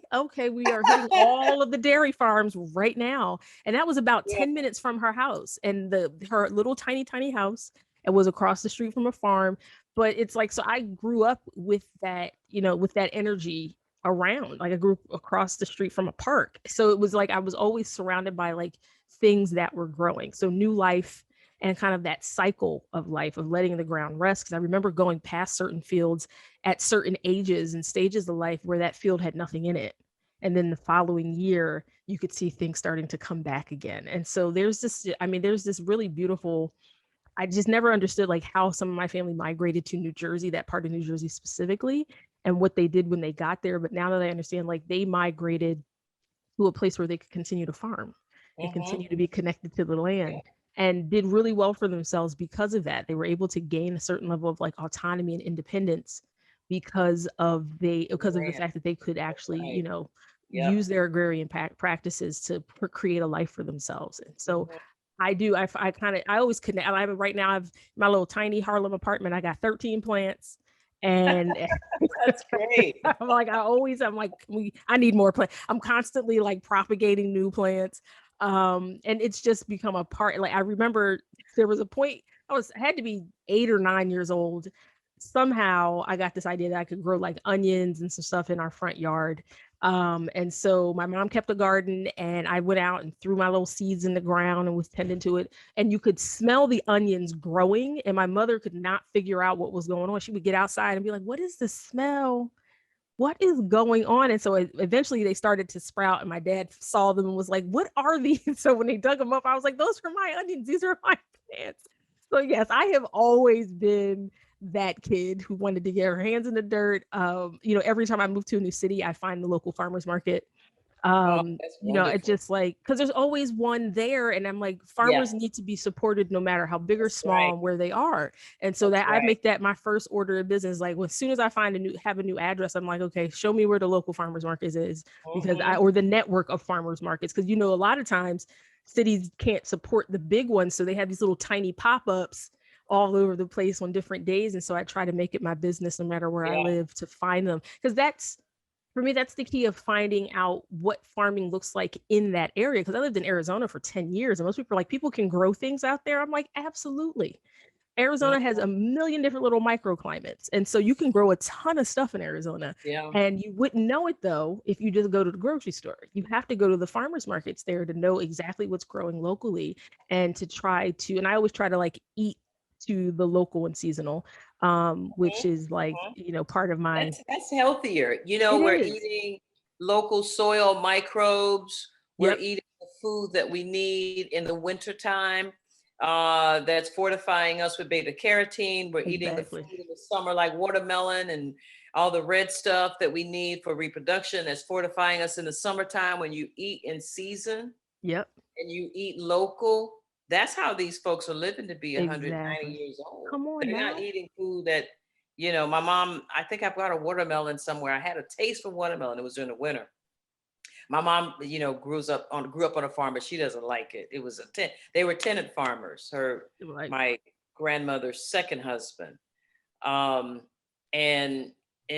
we are hitting all of the dairy farms right now." And that was about Yeah. 10 minutes from her house, and her little tiny house, it was across the street from a farm. But it's like, so I grew up with that, with that energy around. Like I grew up across the street from a park, so it was like I was always surrounded by like things that were growing. So new life, and kind of that cycle of life of letting the ground rest. Because I remember going past certain fields at certain ages and stages of life where that field had nothing in it, and then the following year you could see things starting to come back again. And so there's this really beautiful, I just never understood like how some of my family migrated to New Jersey, that part of New Jersey specifically, and what they did when they got there. But now that I understand, like they migrated to a place where they could continue to farm and Mm-hmm. continue to be connected to the land, and did really well for themselves because of that. They were able to gain a certain level of like autonomy and independence because of the Man, fact that they could actually, right. use Yep. their agrarian practices to create a life for themselves. And so Mhm. I always connect. Right now I have my little tiny Harlem apartment. I got 13 plants, and That's great. I'm like, I need more plants. I'm constantly like propagating new plants. And it's just become a part. Like I remember there was a point I had to be 8 or 9 years old. Somehow I got this idea that I could grow like onions and some stuff in our front yard. And so my mom kept a garden, and I went out and threw my little seeds in the ground and was tending to it. And you could smell the onions growing, and my mother could not figure out what was going on. She would get outside and be like, "What is the smell? What is going on?" And so eventually they started to sprout, and my dad saw them and was like, "What are these?" So when they dug them up, I was like, "Those are my onions. These are my plants." So yes, I have always been that kid who wanted to get her hands in the dirt. Every time I move to a new city, I find the local farmers market. Oh, that's It's wonderful. just like, because there's always one there, and I'm like, Yeah, farmers need to be supported no matter how big or that's small right. and where they are. And so That's that I right. make that my first order of business. Like, as soon as I have a new address, I'm like, okay, show me where the local farmers market is, because Mm-hmm. or the network of farmers markets, because a lot of times cities can't support the big ones, so they have these little tiny pop-ups all over the place on different days. And so I try to make it my business, no matter where I Yeah. live, to find them, because that's, for me, that's the key of finding out what farming looks like in that area. Because I lived in Arizona for 10 years, and most people are like, people can grow things out there. I'm like, absolutely. Arizona has Mhm. a million different little microclimates. And so you can grow a ton of stuff in Arizona. Yeah. And you wouldn't know it though if you just go to the grocery store. You have to go to the farmers markets there to know exactly what's growing locally, and to try to, and I always try to like eat to the local and seasonal, which Mhm. is like, Mhm. part of my, That's healthier. it We're is. eating local soil microbes. We're Yep, eating the food that we need in the wintertime. That's fortifying us with beta carotene. We're eating the exactly. food in the summer, like watermelon and all the red stuff that we need for reproduction. That's fortifying us in the summertime. When you eat in season Yep, and you eat local, that's how these folks are living to be 190 exactly. years old. Come on They're not now. eating food that, my mom, I think I've got a watermelon somewhere. I had a taste for watermelon. It was during the winter. My mom, grew up on a farm, but she doesn't like it. It was they were tenant farmers. Like, My grandmother's second husband. Um, And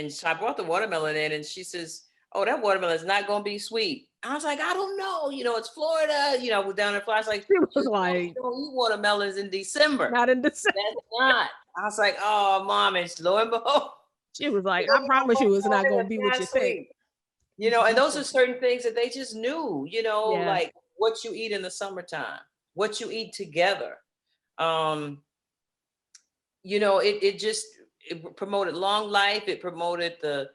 so I brought the watermelon in, and she says, "Oh, that watermelon is not going to be sweet." I was like, "I don't know. It's Florida. We're down in Florida." I was like, She was "She's like, like, you don't eat watermelons in December. not in December. That's not." I was like, "Oh, mom," and lo and behold, She was like, I promise you it's not it gonna was be what not you think. sweet. And those are certain things that they just knew. Yeah. Like what you eat in the summertime, what you eat together. Um, it just it promoted long life. It promoted the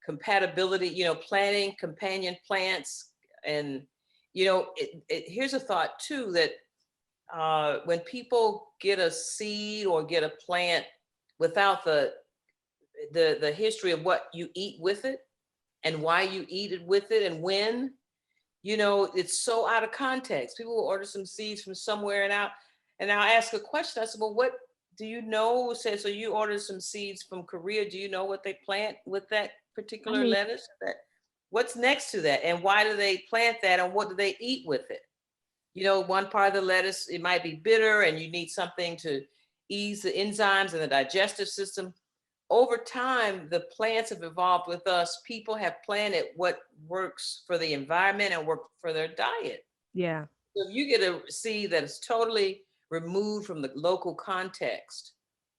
compatibility, planting companion plants. And here's a thought too, that when people get a seed or get a plant without the history of what you eat with it and why you eat it with it and when, it's so out of context. People will order some seeds from somewhere, and I'll ask a question. I said, "Well, what do you know?" Say, "So you ordered some seeds from Korea. Do you know what they plant with that I particular mean, lettuce? What's next to that, and why do they plant that, and what do they eat with it?" One part of the lettuce, it might be bitter, and you need something to ease the enzymes in the digestive system. Over time, the plants have evolved with us. People have planted what works for the environment and work for their diet. yeah. So if you get a seed that is totally removed from the local context,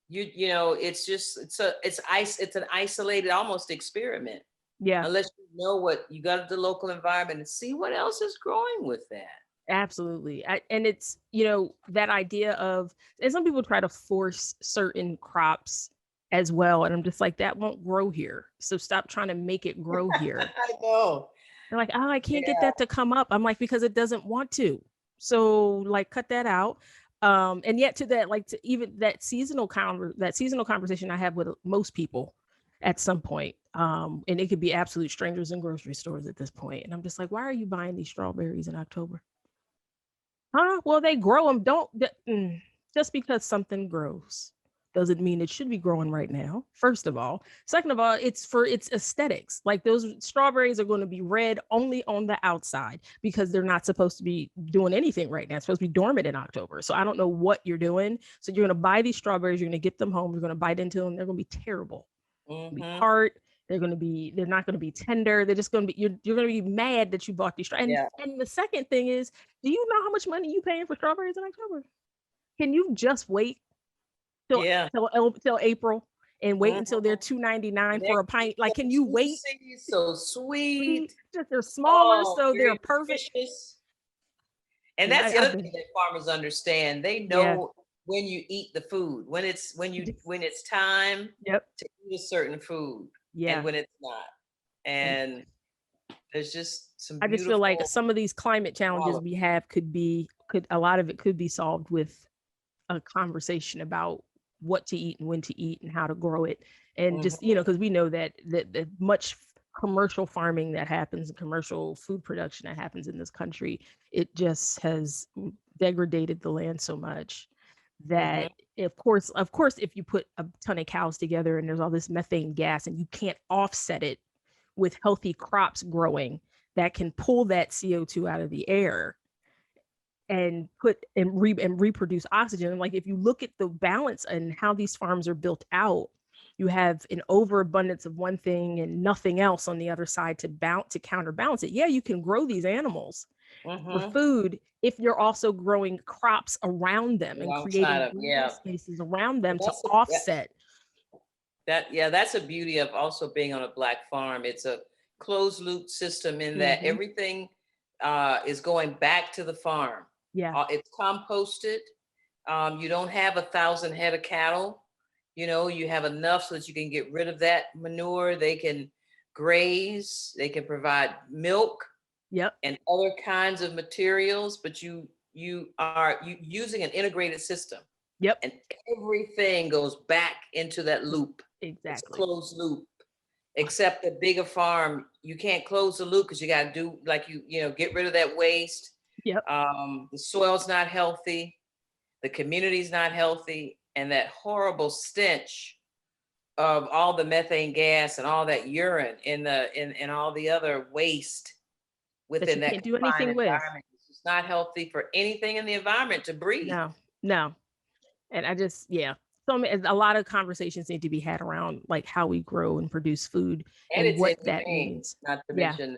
it's an isolated almost experiment. Yeah. Unless you know what you got the local environment and see what else is growing with that. Absolutely. And it's, that idea of, and some people try to force certain crops as well. And I'm just like, that won't grow here. So stop trying to make it grow here. I know. They're like, oh, I can't get Yeah. that to come up. I'm like, because it doesn't want to. So like cut that out. And yet to that, like to even that seasonal conversation I have with most people at some point. And it could be absolute strangers in grocery stores at this point. And I'm just like, why are you buying these strawberries in October? Huh? Well, they grow them. Just because something grows doesn't mean it should be growing right now. First of all, second of all, it's for its aesthetics. Like those strawberries are going to be red only on the outside because they're not supposed to be doing anything right now. It's supposed to be dormant in October. So I don't know what you're doing. So you're going to buy these strawberries. You're going to get them home. You're going to bite into them. They're going to be terrible. Be Mm-hmm. hard. They're not going to be tender. They're just going to be, you're going to be mad that you bought these. Yeah. And the second thing is, do you know how much money you paying for strawberries in October? Can you just wait till Yeah. till April and wait until they're Mm-hmm. $2.99 They're for a pint? Like, can you wait? juicy, so sweet. Just they're smaller, Oh, so they're very perfect. nutritious. And And that's the I've other been, thing that farmers understand. They yeah, know when you eat the food, when it's time yep, to eat a certain food, and yeah. when it's not. And And there's just some I just feel like beautiful some of these climate challenges we qualities. have could a lot of it could be solved with a conversation about what to eat and when to eat and how to grow it. And just, Mhm. because we know that much commercial farming that happens, commercial food production that happens in this country, it just has degraded the land so much Mhm. that of course if you put a ton of cows together and there's all this methane gas and you can't offset it with healthy crops growing that can pull that CO2 out of the air and reproduce oxygen. Like if you look at the balance and how these farms are built out, you have an overabundance of one thing and nothing else on the other side to counterbalance it. Yeah, you can grow these animals for Mhm. food if you're also growing crops around them and Alongside creating of, green yeah. spaces around them And to offset. that's a beauty of also being on a Black farm. It's a closed loop system in that Hmm. everything is going back to the farm. Yeah. It's composted. You don't have 1,000 head of cattle. You have enough so that you can get rid of that manure. They can graze. They can provide milk Yep. and other kinds of materials. But you using an integrated system, Yep. and everything goes back into that loop. It's a Exactly. closed loop. Except the bigger farm, you can't close the loop because you got to do like get rid of that waste. Yep. The soil's not healthy, the community's not healthy, and that horrible stench of all the methane gas and all that urine in all the other waste That within you that can't do confined anything with. environment. It's just not healthy for anything in the environment to breathe. No. No. And I just, yeah. a lot of conversations need to be had around like how we grow and produce food And and it's what that inhumane, means. not to Yeah. mention.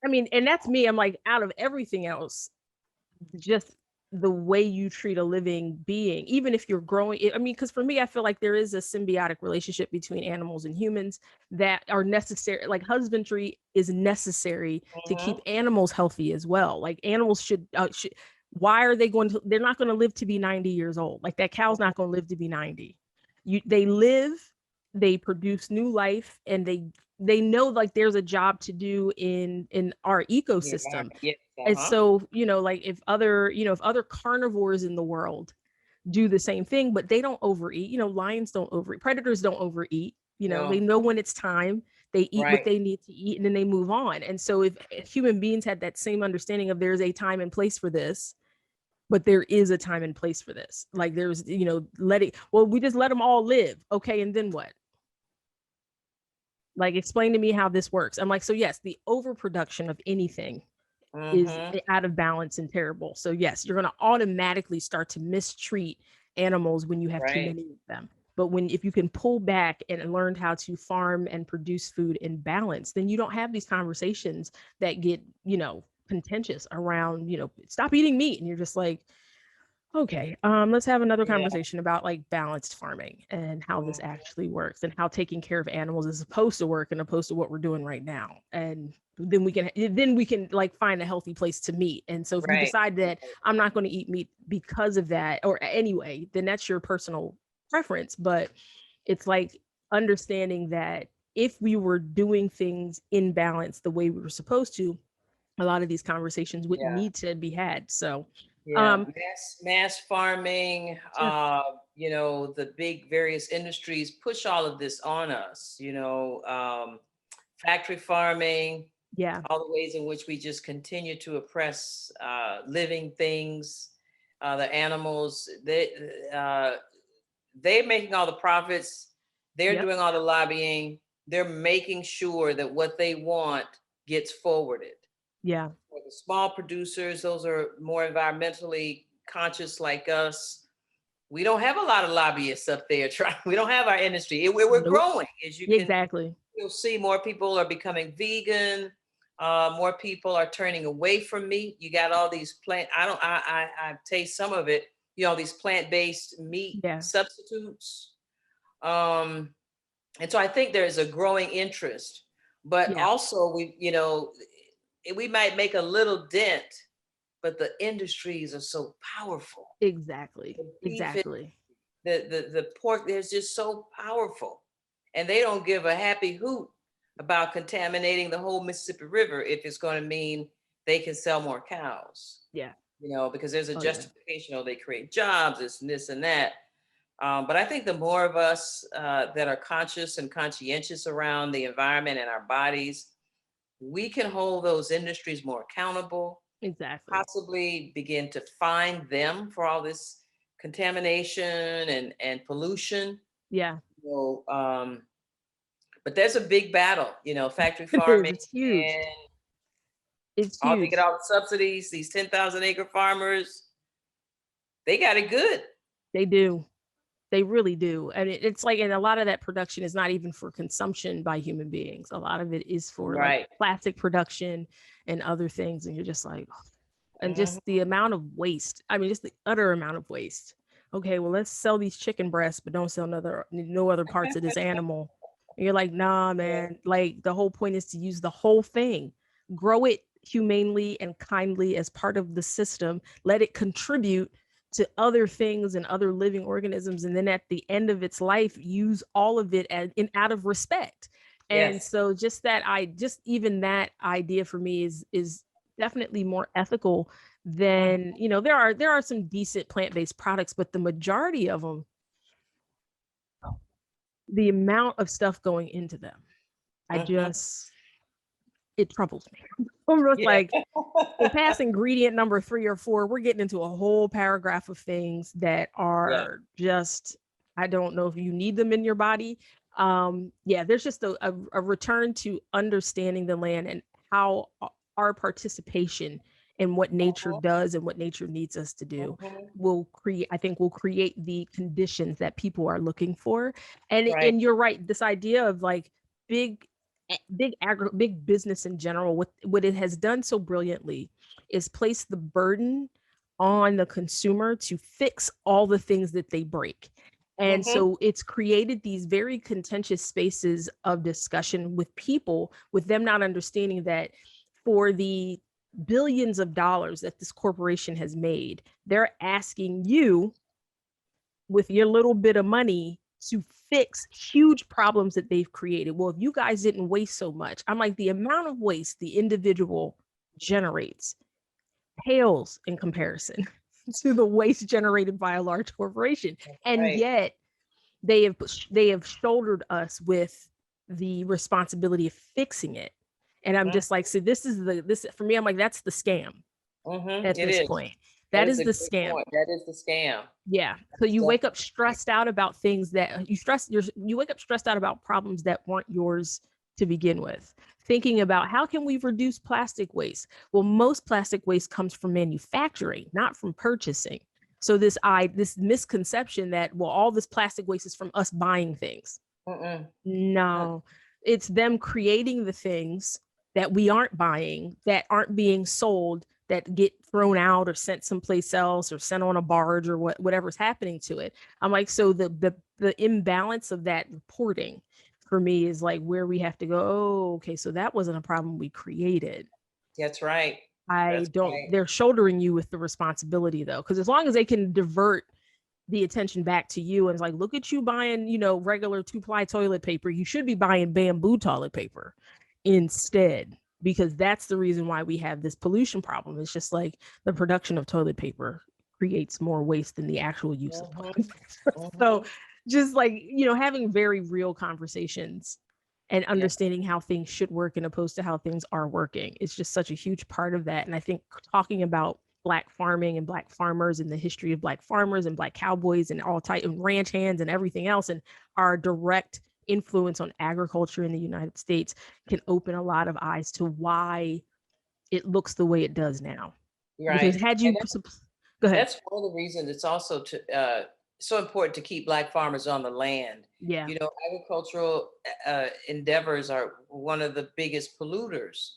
I mean, and that's me. I'm like, out of everything else, just the way you treat a living being, even if you're growing. I mean, because for me, I feel like there is a symbiotic relationship between animals and humans that are necessary. Like husbandry is necessary to keep Mhm. animals healthy as well. Like animals should why are they going to, they're not going to live to be 90 years old. Like that cow's not going to live to be 90. They live, they produce new life, and they know like there's a job to do in our The ecosystem. environment, yes, And uh-huh. so, like if other carnivores in the world do the same thing, but they don't overeat, lions don't overeat, predators don't overeat, they No, know when it's time, they eat what right. they need to eat, and then they move on. And so if human beings had that same understanding of there's a time and place for this, but there is a time and place for this, like there's, we just let them all live. Okay. And then what? Like, explain to me how this works. I'm like, so yes, the overproduction of anything is Mhm. out of balance and terrible. So yes, you're going to automatically start to mistreat animals when you have too Right. many of them. But if you can pull back and learn how to farm and produce food in balance, then you don't have these conversations that get, contentious around, stop eating meat. And you're just like, okay, let's have another Yeah. conversation about like balanced farming and how this Mhm. actually works and how taking care of animals is supposed to work and opposed to what we're doing right now. And then we can like find a healthy place to meet. And so if you Right. decide that I'm not going to eat meat because of that, or anyway, then that's your personal preference. But it's like understanding that if we were doing things in balance the way we were supposed to, a lot of these conversations wouldn't Yeah. need to be had. So Yeah. um Mass farming, yeah. the big various industries push all of this on us, factory farming, Yeah. all the ways in which we just continue to oppress living things, the animals. They're making all the profits. They're Yep. doing all the lobbying. They're making sure that what they want gets forwarded. Yeah. For the small producers, those are more environmentally conscious like us. We don't have a lot of lobbyists up there trying. We don't have our industry. We're Nope. growing, as Exactly. you'll see. More people are becoming vegan. More people are turning away from meat. You got all these plant. I don't. I taste some of it. These plant-based meat Yeah. substitutes. Um, and so I think there's a growing interest, but Yeah. also we might make a little dent, but the industries are so powerful. Exactly. The beef, Exactly. the pork, they're just so powerful, and they don't give a happy hoot about contaminating the whole Mississippi River if it's going to mean they can sell more cows. Yeah. Because there's a Oh yeah. justification. They create jobs, this and that. But I think the more of us that are conscious and conscientious around the environment and our bodies, we can hold those industries more accountable, Exactly. possibly begin to fine them for all this contamination and pollution. Yeah. So, but there's a big battle, factory It is. farming, It's huge. and It's all they huge. get all the subsidies. These 10,000 acre farmers, they got it good. They do. They really do. And it's like, and a lot of that production is not even for consumption by human beings. A lot of it is for like Right. plastic production and other things. And you're just like, and Mhm. just the amount of waste. I mean, just the utter amount of waste. Okay, well, let's sell these chicken breasts, but don't sell no other parts of this animal. And you're like, nah, Yeah. man. Like the whole point is to use the whole thing, grow it humanely and kindly as part of the system, let it contribute to other things and other living organisms, and then at the end of its life, use all of it out of respect. And Yes. so just even that idea for me is definitely more ethical Mhm. than, there are some decent plant-based products, but the majority of them, the amount of stuff going into them, I Mhm. just it troubles me. I'm just Yeah. like, well, past ingredient number 3 or 4, we're getting into a whole paragraph of things that Yeah. are just, I don't know if you need them in your body. Yeah, there's just a return to understanding the land and how our participation and what nature Mhm. does and what nature needs us to do Mhm. will create the conditions that people are looking for. Right. And you're right, this idea of like big big business in general, what it has done so brilliantly is place the burden on the consumer to fix all the things that they break. And Mhm. so it's created these very contentious spaces of discussion with people, with them not understanding that for the billions of dollars that this corporation has made, they're asking you with your little bit of money to fix huge problems that they've created. Well, if you guys didn't waste so much, I'm like, the amount of waste the individual generates pales in comparison to the waste generated by a large corporation. And Right. yet they have shouldered us with the responsibility of fixing it. And I'm Mhm. just like, so this for me, I'm like, that's the scam Mhm. at It this is. point. That That is is a the good scam. point. That is the scam. Yeah. So That's you wake up definitely. stressed out about things that you wake up stressed out about problems that weren't yours to begin with. Thinking about how can we reduce plastic waste? Well, most plastic waste comes from manufacturing, not from purchasing. So this misconception that, well, all this plastic waste is from us buying things. Mm-mm. No, it's them creating the things that we aren't buying, that aren't being sold, that get thrown out or sent someplace else or sent on a barge or whatever's happening to it. I'm like, so the imbalance of that reporting for me is like where we have to go. Oh, okay, so that wasn't a problem we created. That's right. I That's don't. right. They're shouldering you with the responsibility though, because as long as they can divert the attention back to you and it's like, look at you buying, regular 2-ply toilet paper. You should be buying bamboo toilet paper instead, because that's the reason why we have this pollution problem. It's just like the production of toilet paper creates more waste than the actual use of Mhm. toilet paper. So Mhm. just like, having very real conversations and Yeah. understanding how things should work and opposed to how things are working. It's just such a huge part of that. And I think talking about Black farming and Black farmers and the history of Black farmers and Black cowboys and all type of ranch hands and everything else, and our direct influence on agriculture in the United States can open a lot of eyes to why it looks the way it does now. Because Right. had And you go ahead. that's one of the reasons it's also so important to keep Black farmers on the land. Yeah, Agricultural endeavors are one of the biggest polluters.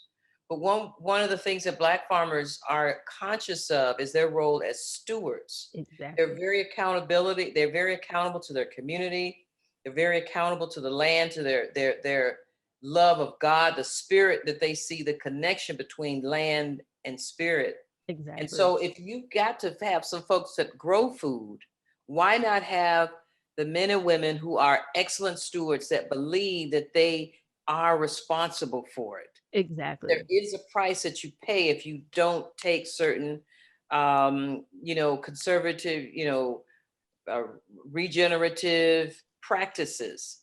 But one of the things that Black farmers are conscious of is their role as stewards. exactly. They're very accountable to their community. They're very accountable to the land, to their love of God, the spirit that they see, the connection between land and spirit. And Exactly. so if you got to have some folks that grow food, why not have the men and women who are excellent stewards that believe that they are responsible for it? There Exactly. is a price that you pay if you don't take certain, conservative, uh, regenerative practices.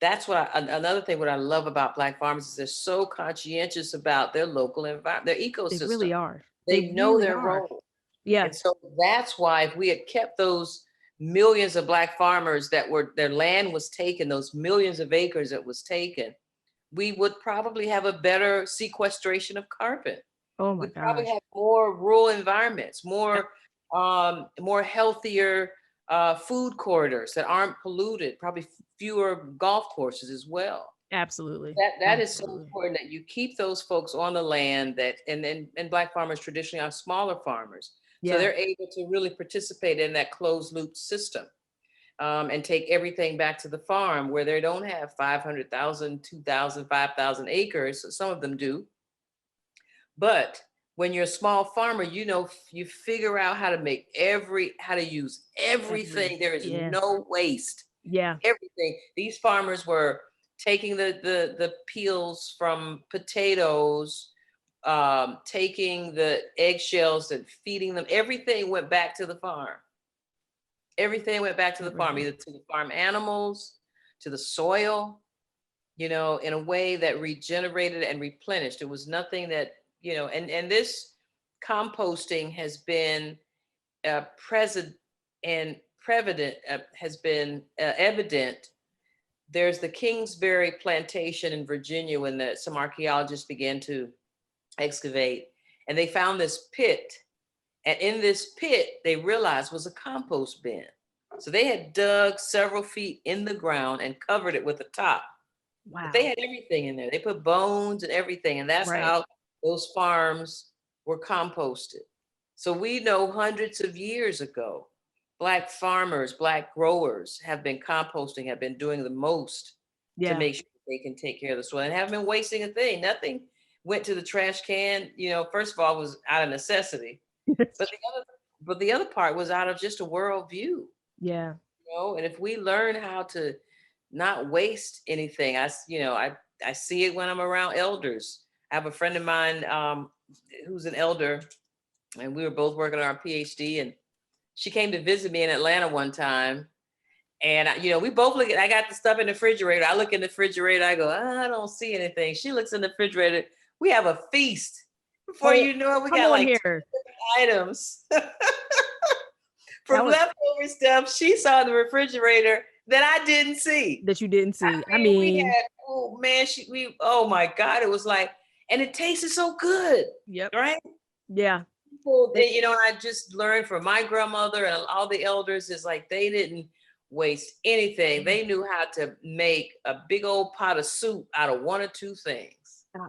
That's another thing. What I love about Black farmers is they're so conscientious about their local environment, their They ecosystem. really are. They They know really their are. role. Yeah, And so that's why if we had kept those millions of Black farmers their land was taken, those millions of acres that was taken, we would probably have a better sequestration of carbon. oh my We'd probably gosh. have more rural environments, Yep. more healthier food corridors that aren't polluted, probably fewer golf courses as well. Absolutely. That is so Absolutely. important that you keep those folks on the land and Black farmers traditionally are smaller farmers. So Yeah. they're able to really participate in that closed loop system, and take everything back to the farm where they don't have 500,000, 2,000, 5,000 acres. Some of them do. But when you're a small farmer, you figure out how to use everything. There is Yeah. no waste. Yeah. Everything. These farmers were taking the peels from potatoes, taking the eggshells and feeding them. Everything went back to the farm. Everything went back to the farm, Everything. either to the farm animals, to the soil, in a way that regenerated and replenished. It was nothing that, and this composting has been present and prevalent, has been evident. There's the Kingsbury plantation in Virginia when some archaeologists began to excavate. and they found this pit. And in this pit, they realized was a compost bin. So they had dug several feet in the ground and covered it with a top. But they Wow. had everything in there. They put bones and everything. And that's Right. how those farms were composted. So we know hundreds of years ago, Black farmers, Black growers have been composting, have been doing the most to Yeah. make sure they can take care of the soil and haven't been wasting a thing. Nothing went to the trash can. First of all, it was out of necessity. But the other part was out of just a worldview. Yeah. And if we learn how to not waste anything, I see it when I'm around elders. I have a friend of mine who's an elder, and we were both working on our PhD, and she came to visit me in Atlanta one time. And we both look at, I got the stuff in the refrigerator. I look in the refrigerator, I go, I don't see anything. She looks in the refrigerator. We have a feast. Before Oh, you know it, we come got on like 2 here. items That from was leftover stuff she saw in the refrigerator that I didn't see. that you didn't I see. I mean, we mean, had, oh man, oh my God, it was like, and it tasted so good, yep. right? Yeah. People, They, and I just learned from my grandmother and all the elders is like they didn't waste anything. They knew how to make a big old pot of soup out of one or two things. my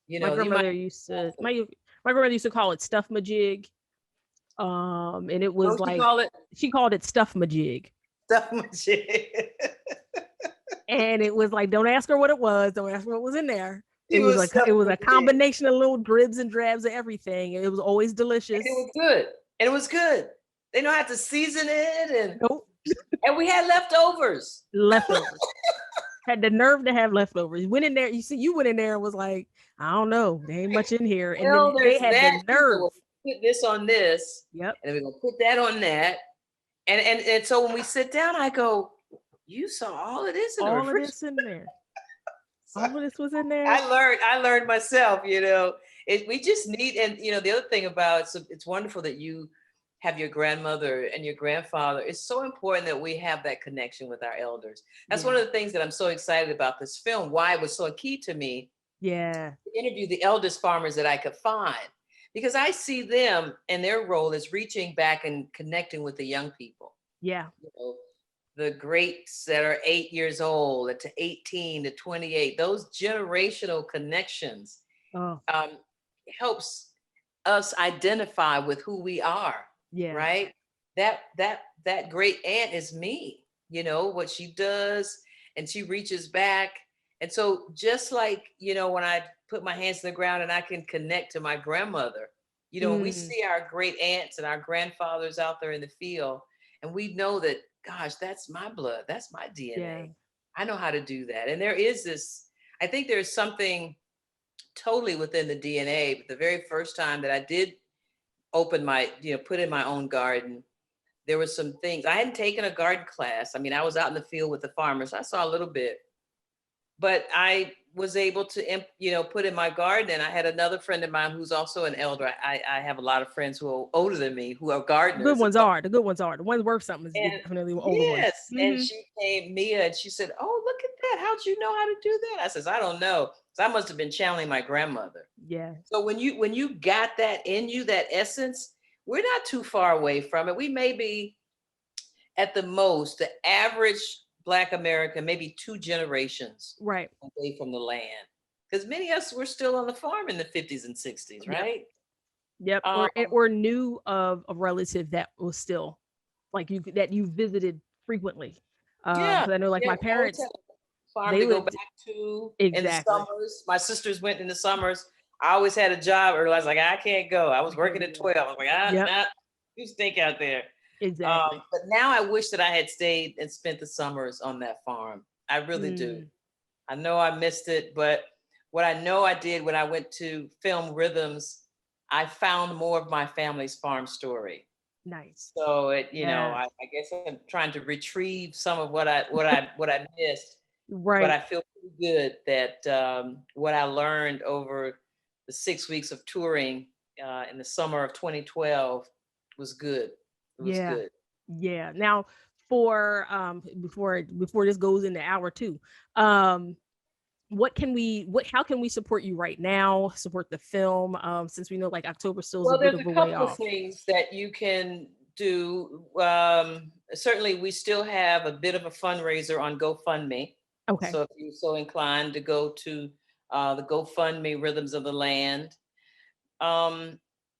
You might grandmother used to my grandmother used to call it stuff majig. And it was what you like call it? she called it stuff majig. Stuff machine. And it was like, don't ask her what it was, don't ask her what was in there. It was It stuff was a machine. combination of little dribs and drabs of everything. It was always And it delicious. was good. And it was good. They know how to season it, Nope. and we had leftovers. Leftovers. Had the nerve to have leftovers. Went in there, you went in there and was like, I don't know, there ain't much in here. And then Well, they there's had that. the She said, nerve. well, put this on this, Yep. and then we're gonna put that on that. And so when we sit down, I go, you saw all of this in the All of refrigerator. this in there. So All of this was in there. I learned myself, we just need, and the other thing about it's wonderful that you have your grandmother and your grandfather. It's so important that we have that connection with our elders. That's one of the things that I'm so excited about this film, why it was so key to me Yeah. to interview the eldest farmers that I could find, because I see them and their role is reaching back and connecting with the young people. Yeah. The greats that are 8 years old to 18 to 28, those generational connections Oh. Helps us identify with who we are. Yeah. Right. That great aunt is me, what she does, and she reaches back. And so just like, when I put my hands in the ground and I can connect to my grandmother, when we see our great aunts and our grandfathers out there in the field, and we know that, gosh, that's my blood, that's my DNA. Yeah. I know how to do that. And there is this, I think there's something totally within the DNA. But the very first time that I did open put in my own garden, there were some things. I hadn't taken a garden class. I mean, I was out in the field with the farmers. I saw a little bit, but I was able to, put in my garden. And I had another friend of mine who's also an elder. I have a lot of friends who are older than me who are gardeners. The good ones are the ones worth something. Is definitely older ones. Yes. And she came, Mia, and she said, oh, look at that. How'd you know how to do that? I says, I don't know. So I must have been channeling my grandmother. Yeah. So when you got that in you, that essence, we're not too far away from it. We may be at the most, the average Black American, maybe 2 generations right away from the land. Because many of us were still on the farm in the 50s and 60s, right? Yep. Or knew of a relative that was still like that you visited frequently. Because I know like my parents farm to go back to exactly. In the summers. My sisters went in the summers. I always had a job, or I was like, I can't go. I was working at 12. I was like, you stink out there. Exactly. But now I wish that I had stayed and spent the summers on that farm. I really do. I know I missed it, but what I know I did when I went to film Rhythms, I found more of my family's farm story. Nice. So I guess I'm trying to retrieve some of what I missed. Right. But I feel pretty good that what I learned over the 6 weeks of touring in the summer of 2012 was good. It was good. Yeah. Now for before this goes into hour 2, how can we support you right now, support the film, since we know like October still is a Well, bit there's of a a way couple of off? things that you can do. Certainly, we still have a bit of a fundraiser on GoFundMe. Okay. So if you're so inclined to go to the GoFundMe Rhythms of the Land. Um,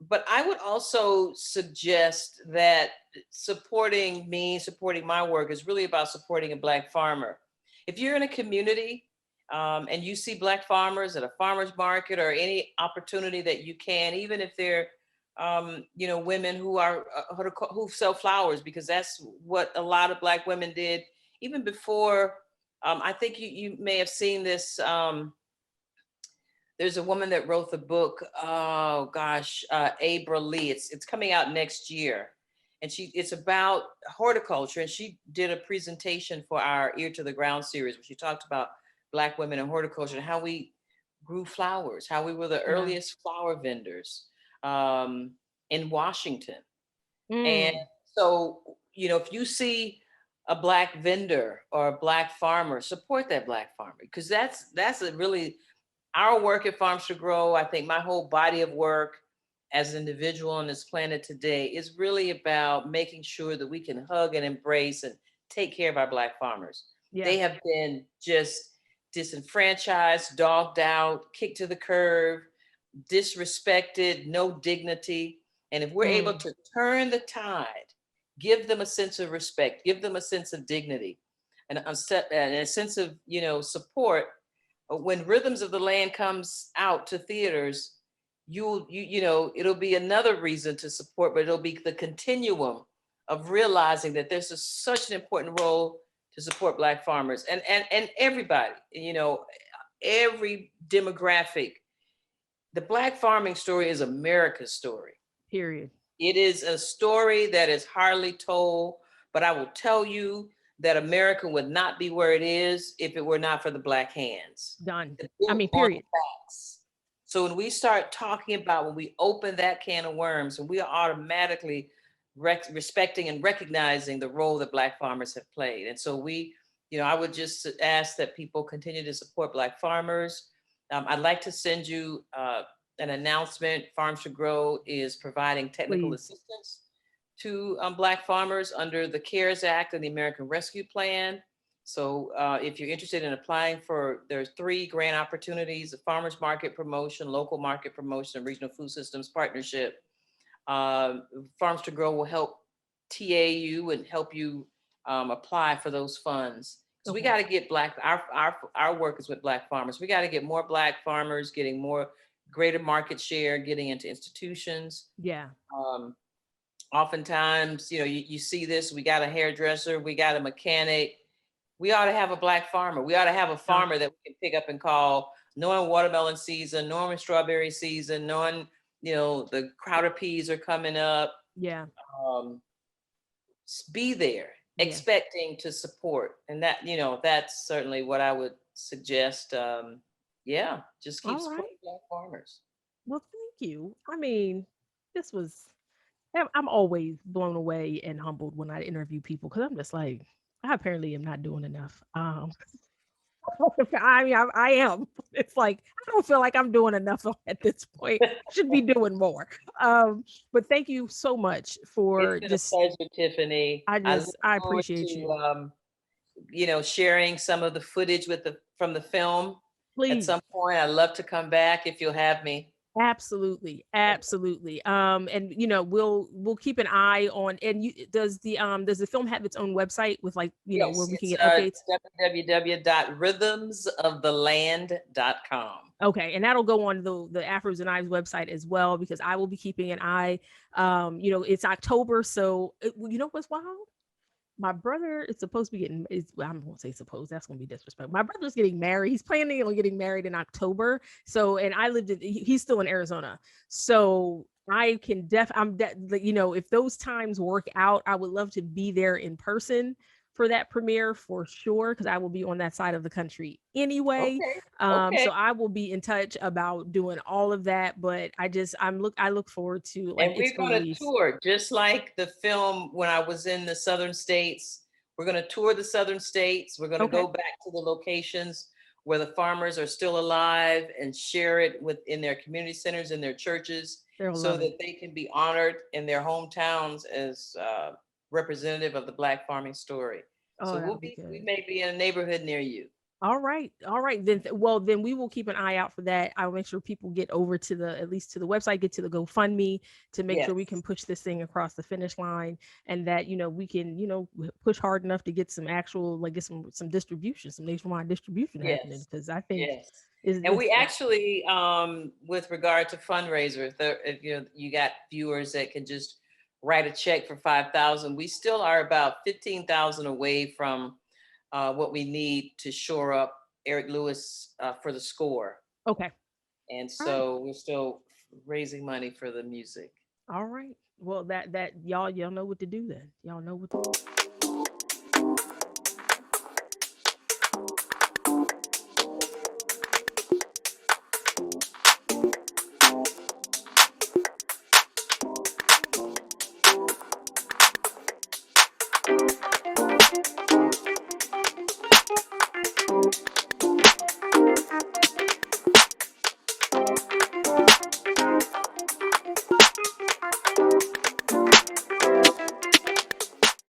but I would also suggest that supporting me, supporting my work is really about supporting a Black farmer. If you're in a community and you see Black farmers at a farmer's market or any opportunity that you can, even if they're, women who are who sell flowers, because that's what a lot of Black women did even before. I think you may have seen this. There's a woman that wrote the book. Oh gosh, Abra Lee. It's coming out next year, and it's about horticulture. And she did a presentation for our Ear to the Ground series, where she talked about Black women in horticulture and how we grew flowers, how we were the Yeah. earliest flower vendors um, in Washington. And Mm, so, if you see a Black vendor or a Black farmer, support that Black farmer, because that's a really our work at Farms to Grow. I think my whole body of work as an individual on this planet today is really about making sure that we can hug and embrace and take care of our Black farmers. yeah. They have been just disenfranchised, dogged out, kicked to the curb, disrespected, no dignity. And if we're able Mm, to turn the tide, give them a sense of respect, give them a sense of dignity, and a sense of support. When Rhythms of the Land comes out to theaters, it'll be another reason to support, but it'll be the continuum of realizing that there's such an important role to support Black farmers and everybody, every demographic. The Black farming story is America's story. period. It is a story that is hardly told, but I will tell you that America would not be where it is if it were not for the Black hands. Done. I Built mean, on period. facts. So when we start talking about, when we open that can of worms, and we are automatically respecting and recognizing the role that Black farmers have played. And so I would just ask that people continue to support Black farmers. I'd like to send you an announcement. Farms to Grow is providing technical Please. assistance to Black farmers under the CARES Act and the American Rescue Plan. So if you're interested in applying there's 3 grant opportunities: a farmers market promotion, local market promotion, and regional food systems partnership. Farms to Grow will help TA you and help you apply for those funds. So we Okay. got to get our work is with Black farmers. We got to get more Black farmers, getting more greater market share, getting into institutions. Yeah. Um, Oftentimes, you see this, we got a hairdresser, we got a mechanic. We ought to have a Black farmer. We ought to have a Done. farmer that we can pick up and call, knowing watermelon season, knowing strawberry season, knowing, the Crowder peas are coming up. Yeah. Um, be there, Yeah. expecting to support. And that's certainly what I would suggest. Yeah, just keep All right. supporting Black farmers. Well, thank you. I mean, this was I'm always blown away and humbled when I interview people because I'm just like, I apparently am not doing enough. I mean, I am. It's like I don't feel like I'm doing enough at this point. I should be doing more. But thank you so much It's for been a just. pleasure, Tiffany. I look I forward appreciate to you. sharing some of the footage from the film at Please. some point. I'd love to come back if you'll have me. Absolutely, absolutely. And we'll keep an eye on. And does the film have its own website with like where Yes, we can it's get updates? www.rhythmsoftheland.com. Okay, and that'll go on the Afros and Knives website as well because I will be keeping an eye. It's October, so you know what's wild? My brother is supposed to be getting. I won't say supposed. That's gonna be disrespectful. My brother's getting married. He's planning on getting married in October. So, and I lived. He's still in Arizona. So I can if those times work out, I would love to be there in person for that premiere for sure because I will be on that side of the country anyway. Okay. So Okay. I will be in touch about doing all of that. But I look forward to like And its we're going to release. tour just like the film when I was in the Southern states. We're going to tour the Southern states. We're going to Okay. go back to the locations where the farmers are still alive and share it within their community centers and their churches They'll so love it. that they can be honored in their hometowns as representative of the Black farming story. Oh, So that'll be we good. may be in a neighborhood near you. All right. All right. Then well, then we will keep an eye out for that. I'll make sure people get over to the at least to the website, get to the GoFundMe to make sure we can Yes, push this thing across the finish line and that, we can, push hard enough to get some actual like get some distribution, some nationwide distribution happening yes, because I think yes. is And this we actually, with regard to fundraisers, if you got viewers that can just write a check for 5,000, we still are about 15,000 away from what we need to shore up Eric Lewis for the score. okay. And All right. so we're still raising money for the music. All right. Well, that y'all know what to do then. Y'all know what to do.